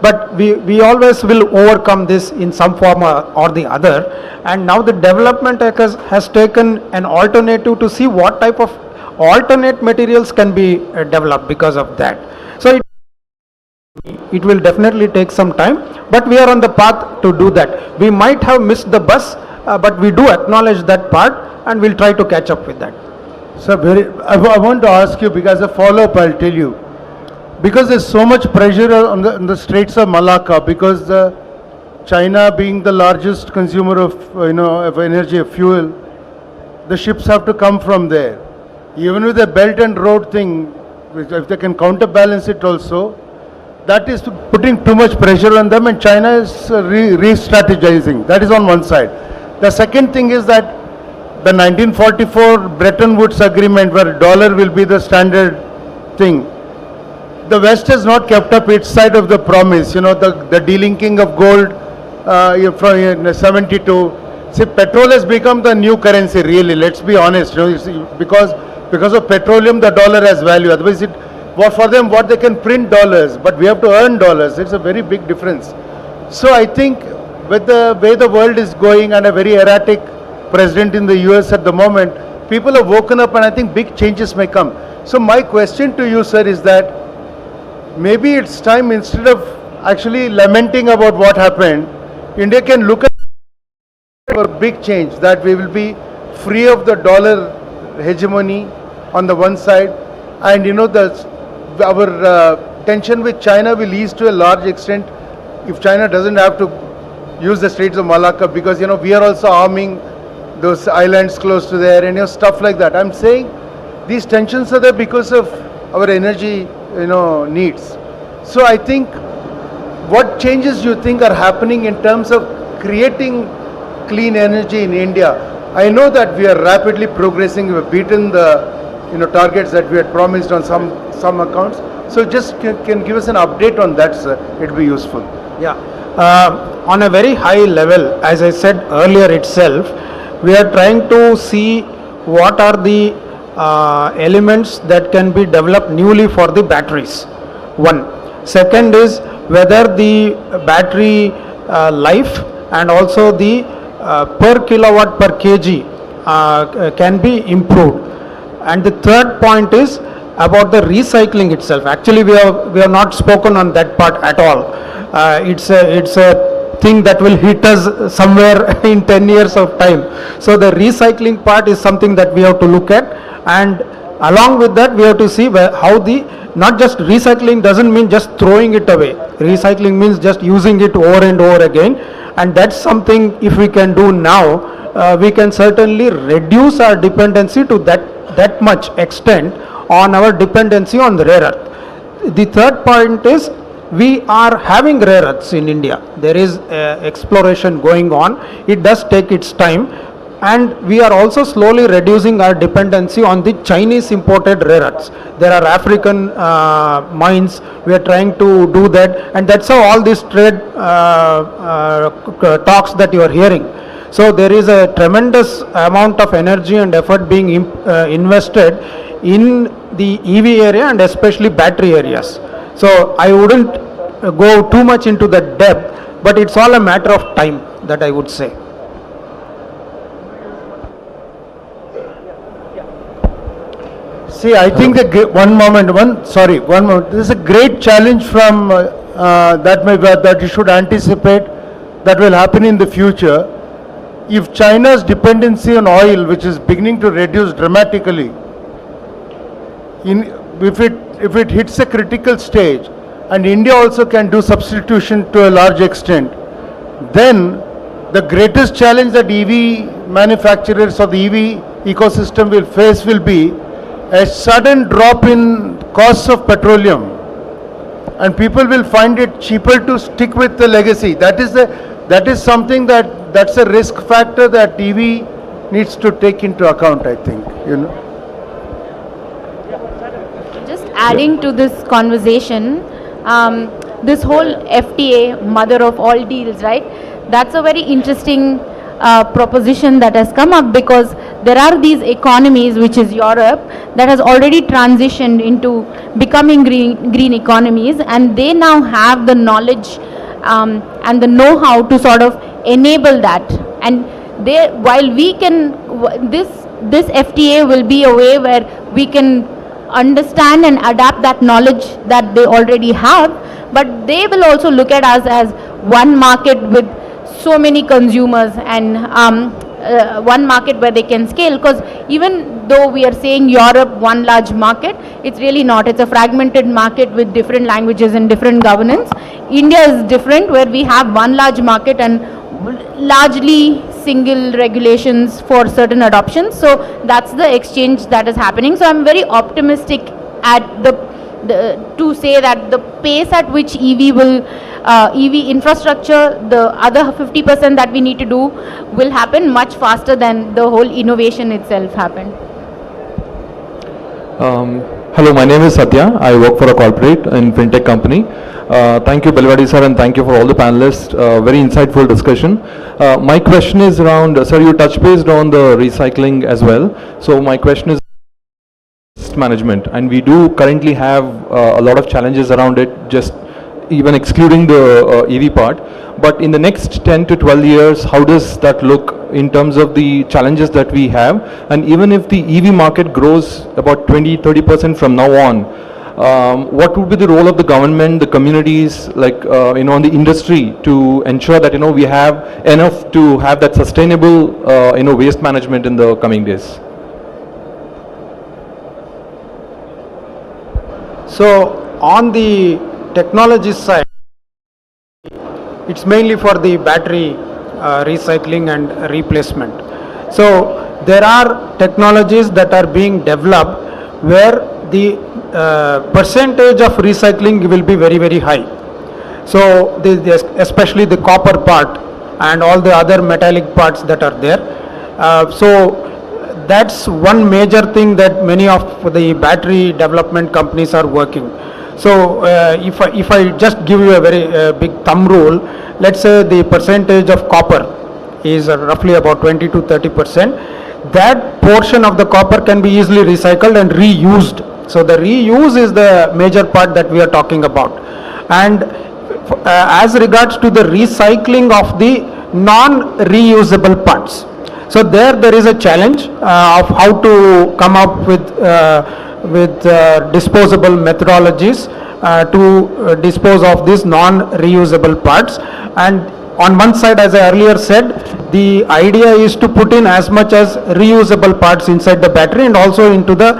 But we always will overcome this in some form or the other. And now the development has taken an alternative to see what type of alternate materials can be developed because of that. So it will definitely take some time, but we are on the path to do that. We might have missed the bus, but we do acknowledge that part and we'll try to catch up with that. Sir, I want to ask you, because a follow-up I'll tell you. Because there's so much pressure on the Straits of Malacca, because China being the largest consumer of, of energy, of fuel, the ships have to come from there. Even with the Belt and Road thing, if they can counterbalance it also, that is putting too much pressure on them, and China is re-strategizing. That is on one side. The second thing is that the 1944 Bretton Woods agreement, where dollar will be the standard thing, the West has not kept up its side of the promise. The delinking of gold from 72. See, petrol has become the new currency, really. Let's be honest. Because of petroleum, the dollar has value. Otherwise, for them, what they can print dollars, but we have to earn dollars. It's a very big difference. So I think with the way the world is going and a very erratic president in the US at the moment, people have woken up, and I think big changes may come. So my question to you, sir, is that maybe it's time, instead of actually lamenting about what happened, India can look at a big change, that we will be free of the dollar hegemony on the one side, and our tension with China will ease to a large extent if China doesn't have to use the Straits of Malacca, because we are also arming those islands close to there and stuff like that. I'm saying these tensions are there because of our energy needs. So I think, what changes you think are happening in terms of creating clean energy in India? I know that we are rapidly progressing. We have beaten the targets that we had promised on some accounts. So just can give us an update on that, sir. It will be useful. Yeah. On a very high level, as I said earlier itself, we are trying to see what are the elements that can be developed newly for the batteries. One. Second is whether the battery life and also the per kilowatt per kg can be improved. And the third point is about the recycling itself. Actually, we have not spoken on that part at all. It's a thing that will hit us somewhere in 10 years of time. So the recycling part is something that we have to look at, and along with that we have to see how the, not just recycling doesn't mean just throwing it away. Recycling means just using it over and over again, and that's something if we can do now, we can certainly reduce our dependency to that much extent on our dependency on the rare earth. The third point is we are having rare earths in India. There is exploration going on. It does take its time, and we are also slowly reducing our dependency on the Chinese imported rare earths. There are African mines. We are trying to do that, and that's how all these trade talks that you are hearing. So there is a tremendous amount of energy and effort being invested in the EV area and especially battery areas. So I wouldn't go too much into the depth, but it's all a matter of time, that I would say. See, I think one moment. This is a great challenge from that you should anticipate that will happen in the future. If China's dependency on oil, which is beginning to reduce dramatically, if it hits a critical stage, and India also can do substitution to a large extent, then the greatest challenge that EV manufacturers or the EV ecosystem will face will be a sudden drop in costs of petroleum, and people will find it cheaper to stick with the legacy. That is something that's a risk factor that EV needs to take into account, I think, Just adding to this conversation, this whole FTA, mother of all deals, right? That's a very interesting proposition that has come up, because there are these economies, which is Europe, that has already transitioned into becoming green economies, and they now have the knowledge and the know-how to sort of enable that. And while we can, this FTA will be a way where we can understand and adapt that knowledge that they already have, but they will also look at us as one market with so many consumers, and one market where they can scale. Because even though we are saying Europe one large market, it's really not. It's a fragmented market with different languages and different governance. India is different, where we have one large market and largely single regulations for certain adoptions. So that's the exchange that is happening. So I'm very optimistic at to say that the pace at which EV infrastructure, the other 50% that we need to do, will happen much faster than the whole innovation itself happened. Hello, my name is Satya. I work for a corporate in fintech company. Thank you, Belwadi sir, and thank you for all the panelists. Very insightful discussion. My question is around, sir, you touch based on the recycling as well. So my question is management, and we do currently have a lot of challenges around it, just even excluding the EV part. But in the next 10 to 12 years, how does that look in terms of the challenges that we have? And even if the EV market grows about 20-30% from now on, what would be the role of the government, the communities, like on the industry, to ensure that we have enough to have that sustainable waste management in the coming days? So on the technology side, it's mainly for the battery recycling and replacement. So there are technologies that are being developed where the percentage of recycling will be very, very high. So especially the copper part and all the other metallic parts that are there. So that's one major thing that many of the battery development companies are working. So if I just give you a very big thumb rule, let's say the percentage of copper is roughly about 20 to 30%. that portion of the copper can be easily recycled and reused. So the reuse is the major part that we are talking about. And as regards to the recycling of the non-reusable parts, so there is a challenge of how to come up with disposable methodologies to dispose of these non-reusable parts. And on one side, as I earlier said, the idea is to put in as much as reusable parts inside the battery and also into the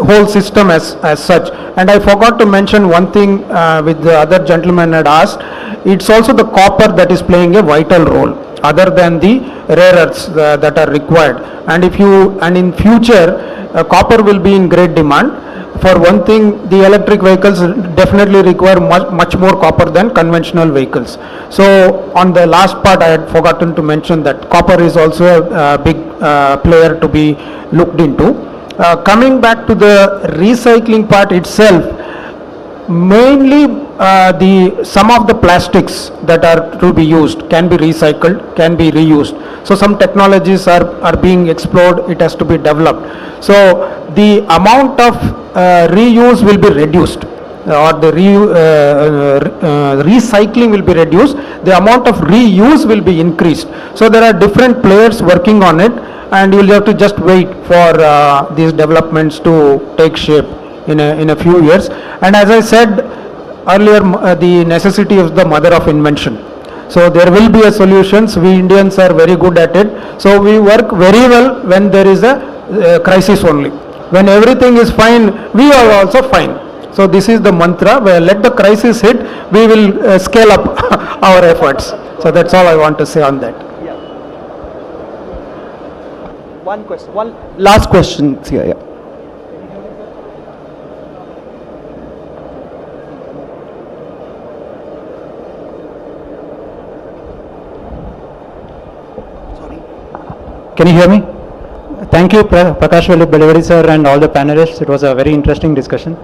whole system as such. And I forgot to mention one thing with the other gentleman had asked. It's also the copper that is playing a vital role other than the rare earths that are required. And in future, copper will be in great demand. For one thing, the electric vehicles definitely require much more copper than conventional vehicles. So on the last part, I had forgotten to mention that copper is also a big player to be looked into. Coming back to the recycling part itself, mainly some of the plastics that are to be used can be recycled, can be reused. So some technologies are being explored, it has to be developed. So the amount of reuse will be reduced, or the recycling will be reduced, the amount of reuse will be increased. So there are different players working on it, and you will have to just wait for these developments to take shape in a few years. And as I said earlier, the necessity is the mother of invention. So there will be a solutions. We Indians are very good at it. So we work very well when there is a crisis only. When everything is fine, we are also fine. So this is the mantra, where let the crisis hit, we will scale up our efforts. So that's all I want to say on that. One question, one last question here. Yeah. Can you hear me? Thank you, Prakash Belivadi sir and all the panelists. It was a very interesting discussion.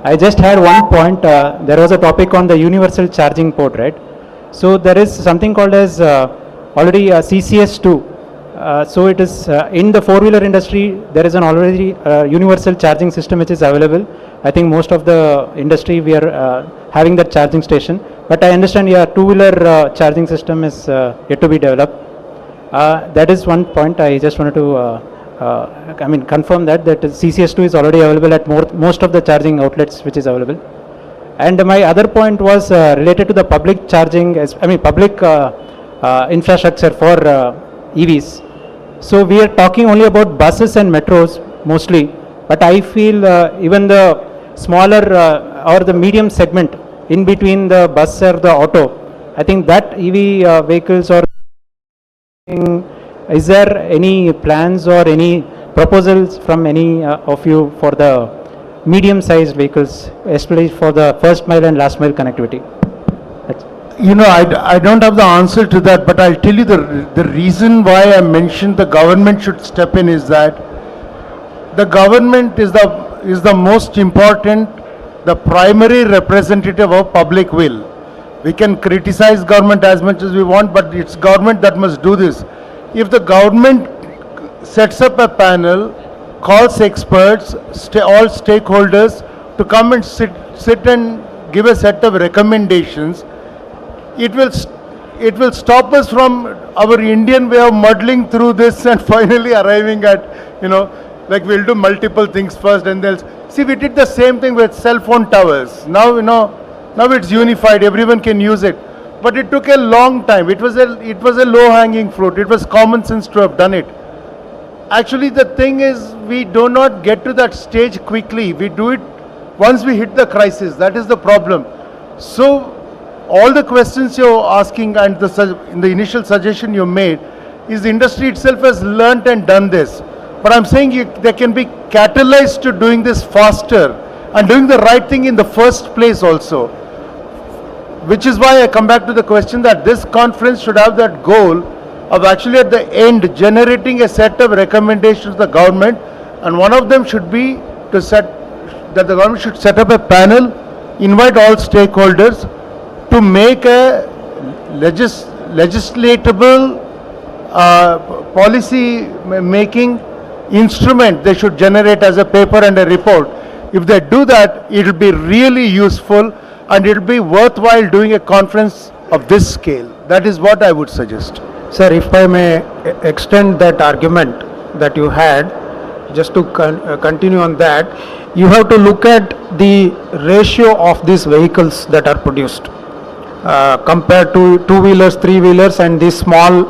I just had one point. There was a topic on the universal charging port, right? So there is something called as already CCS2. So it is in the four-wheeler industry, there is an already universal charging system which is available. I think most of the industry we are having that charging station. But I understand your two-wheeler charging system is yet to be developed. That is one point I just wanted to confirm that CCS2 is already available at most of the charging outlets which is available. And my other point was related to the public charging, public infrastructure for EVs. So we are talking only about buses and metros mostly, but I feel even the smaller or the medium segment in between the bus or the auto, I think that EV vehicles or is there any plans or any proposals from any of you for the medium-sized vehicles, especially for the first mile and last mile connectivity? You know, I don't have the answer to that, but I'll tell you the reason why I mentioned the government should step in is that the government is the most important, the primary representative of public will. We can criticize government as much as we want, but it's government that must do this. If the government sets up a panel, calls experts, all stakeholders to come and sit and give a set of recommendations, it will stop us from our Indian way of muddling through this and finally arriving at, like we'll do multiple things first and see, we did the same thing with cell phone towers. Now, now it's unified, everyone can use it. But it took a long time. It was a low-hanging fruit. It was common sense to have done it. Actually, the thing is, we do not get to that stage quickly. We do it once we hit the crisis. That is the problem. So, all the questions you're asking and in the initial suggestion you made is the industry itself has learnt and done this. But I'm saying they can be catalyzed to doing this faster and doing the right thing in the first place also. Which is why I come back to the question that this conference should have that goal of actually at the end generating a set of recommendations to the government, and one of them should be that the government should set up a panel, invite all stakeholders to make a legislatable policy making instrument they should generate as a paper and a report. If they do that, it will be really useful and it will be worthwhile doing a conference of this scale. That is what I would suggest. Sir, if I may extend that argument that you had, just to continue on that, you have to look at the ratio of these vehicles that are produced compared to two-wheelers, three-wheelers and these small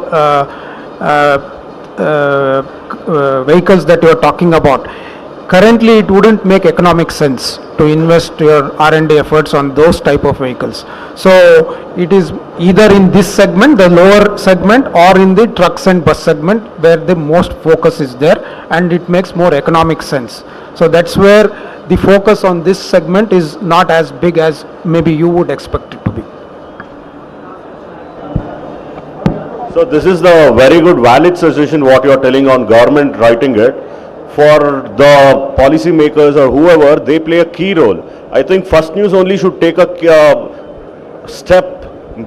vehicles that you are talking about. Currently, it wouldn't make economic sense to invest your R&D efforts on those type of vehicles. So it is either in this segment, the lower segment, or in the trucks and bus segment where the most focus is there, and it makes more economic sense. So that's where the focus on this segment is not as big as maybe you would expect it to be. So this is the very good valid suggestion what you are telling on government writing it. For the policy makers or whoever, they play a key role. I think First News only should take a step,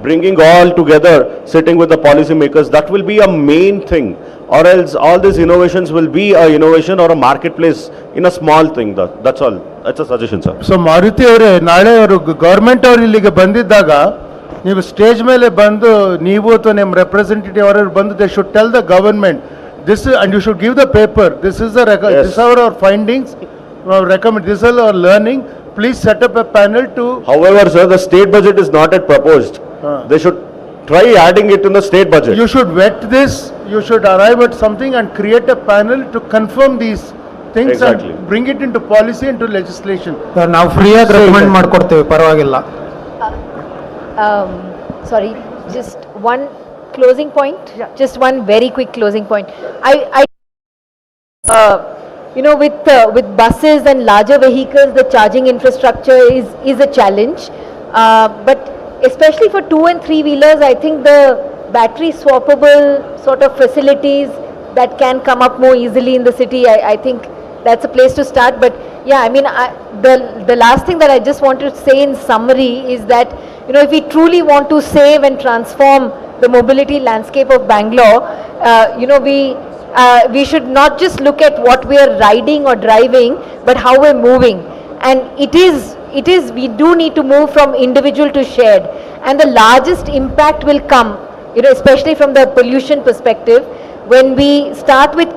bringing all together, sitting with the policy makers. That will be a main thing, or else all these innovations will be a innovation or a marketplace in a small thing. That's all. That's a suggestion, sir. So Maruti ಅವರೇ, ನಾಳೆ ಅವರು government ಅವರು ಇಲ್ಲಿಗೆ ಬಂದಿದ್ದಾಗ ನೀವು stage ಮೇಲೆ ಬಂದು ನೀವು ಅಥವಾ ನಿಮ್ಮ ರೆಪ್ರೆಸೆಂಟೇಟಿವ್ ಅವರು ಬಂದು they should tell the government this is, and you should give the paper. This is the this are our findings, recommend, this is our learning. Please set up a panel to. However, sir, the state budget is not yet proposed. They should try adding it in the state budget. You should vet this. You should arrive at something and create a panel to confirm these things and bring it into policy, into legislation. ನಾವು ಫ್ರೀಯಾಗಿ recommend ಮಾಡ್ಕೊಡ್ತೇವೆ, ಪರವಾಗಿಲ್ಲ. Sorry, just one closing point, just one very quick closing point. You know, with buses and larger vehicles, the charging infrastructure is a challenge. But especially for two and three wheelers, I think the battery swappable sort of facilities that can come up more easily in the city, I think that's a place to start. But yeah, I mean, the last thing that I just want to say in summary is that, you know, if we truly want to save and transform the mobility landscape of Bangalore, you know, we should not just look at what we are riding or driving, but how we're moving. And it is we do need to move from individual to shared, and the largest impact will come, you know, especially from the pollution perspective, when we start with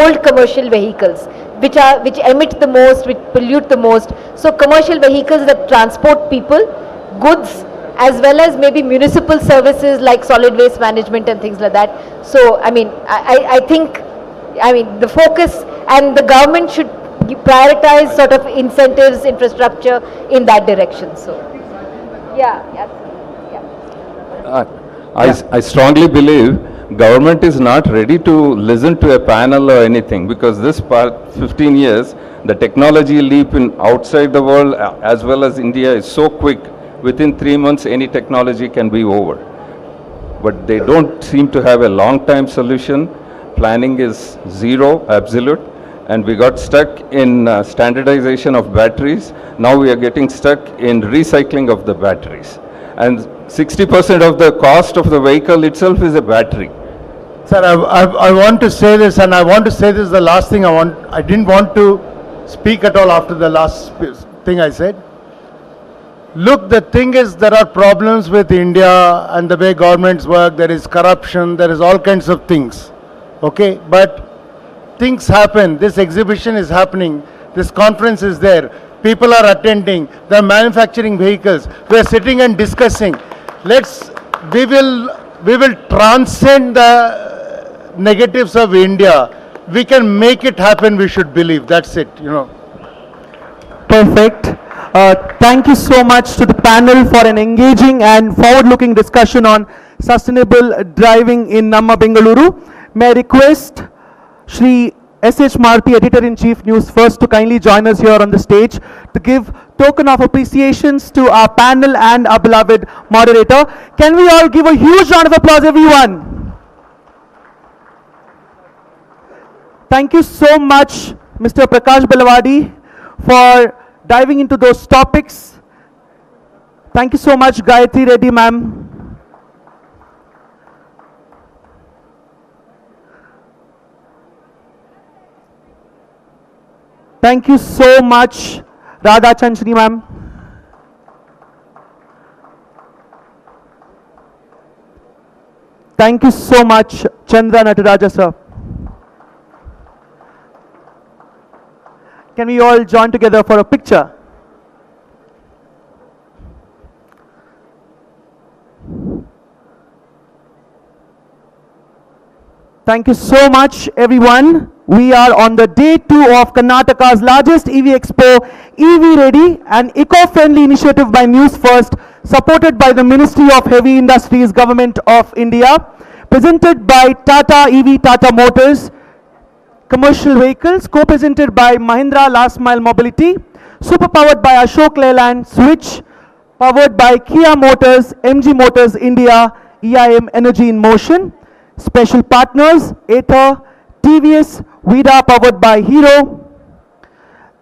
old commercial vehicles which emit the most, which pollute the most. So commercial vehicles that transport people, goods, as well as maybe municipal services like solid waste management and things like that. So, I mean, I think, I mean, the focus, and the government should prioritize sort of incentives, infrastructure in that direction. So, yeah. I strongly believe government is not ready to listen to a panel or anything, because this 15 years, the technology leap in outside the world as well as India is so quick. Within 3 months, any technology can be over. But they don't seem to have a long-time solution. Planning is zero, absolute. And we got stuck in standardization of batteries. Now we are getting stuck in recycling of the batteries. And 60% of the cost of the vehicle itself is a battery. Sir, I want to say this, and I want to say this is the last thing I didn't want to speak at all after the last thing I said. Look, the thing is, there are problems with India and the way governments work. There is corruption, there is all kinds of things. Okay, but things happen. This exhibition is happening. This conference is there. People are attending. They are manufacturing vehicles. We are sitting and discussing. We will transcend the negatives of India. We can make it happen. We should believe. That's it. You know. Perfect. Thank you so much to the panel for an engaging and forward-looking discussion on sustainable driving in Namma Bengaluru. May I request Shri S.H. Marti, Editor-in-Chief, NewsFirst, to kindly join us here on the stage to give token of appreciations to our panel and our beloved moderator. Can we all give a huge round of applause, everyone? Thank you so much, Mr. Prakash Belawadi, for diving into those topics. Thank you so much, Gayatri Reddy ma'am. Thank you so much, Radha Chanchani ma'am. Thank you so much, Chandra Nataraja sir. Can we all join together for a picture? Thank you so much, everyone. We are on the day 2 of Karnataka's largest EV Expo, EV Ready, an eco-friendly initiative by NewsFirst, supported by the Ministry of Heavy Industries, Government of India, presented by Tata EV, Tata Motors, Commercial Vehicles, co-presented by Mahindra Last Mile Mobility, super powered by Ashok Leyland, Switch, powered by Kia Motors, MG Motors India, EIM Energy in Motion. Special partners, Ather, TVS, Vida, powered by Hero,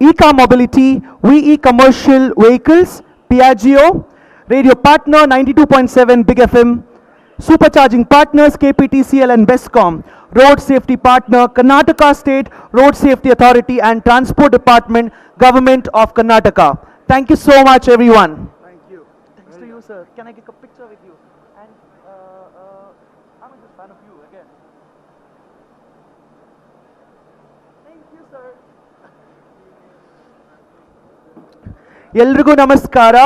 Eka Mobility, VE Commercial Vehicles, Piaggio, radio partner 92.7 Big FM, supercharging partners KPTCL and Bestcom, road safety partner Karnataka State Road Safety Authority and Transport Department, Government of Karnataka. Thank you so much, everyone. Thank you. Thanks to you, sir. Can I get a picture with you? And I'm a good fan of you again. Thank you, sir. ಎಲ್ರಿಗೂ ನಮಸ್ಕಾರ.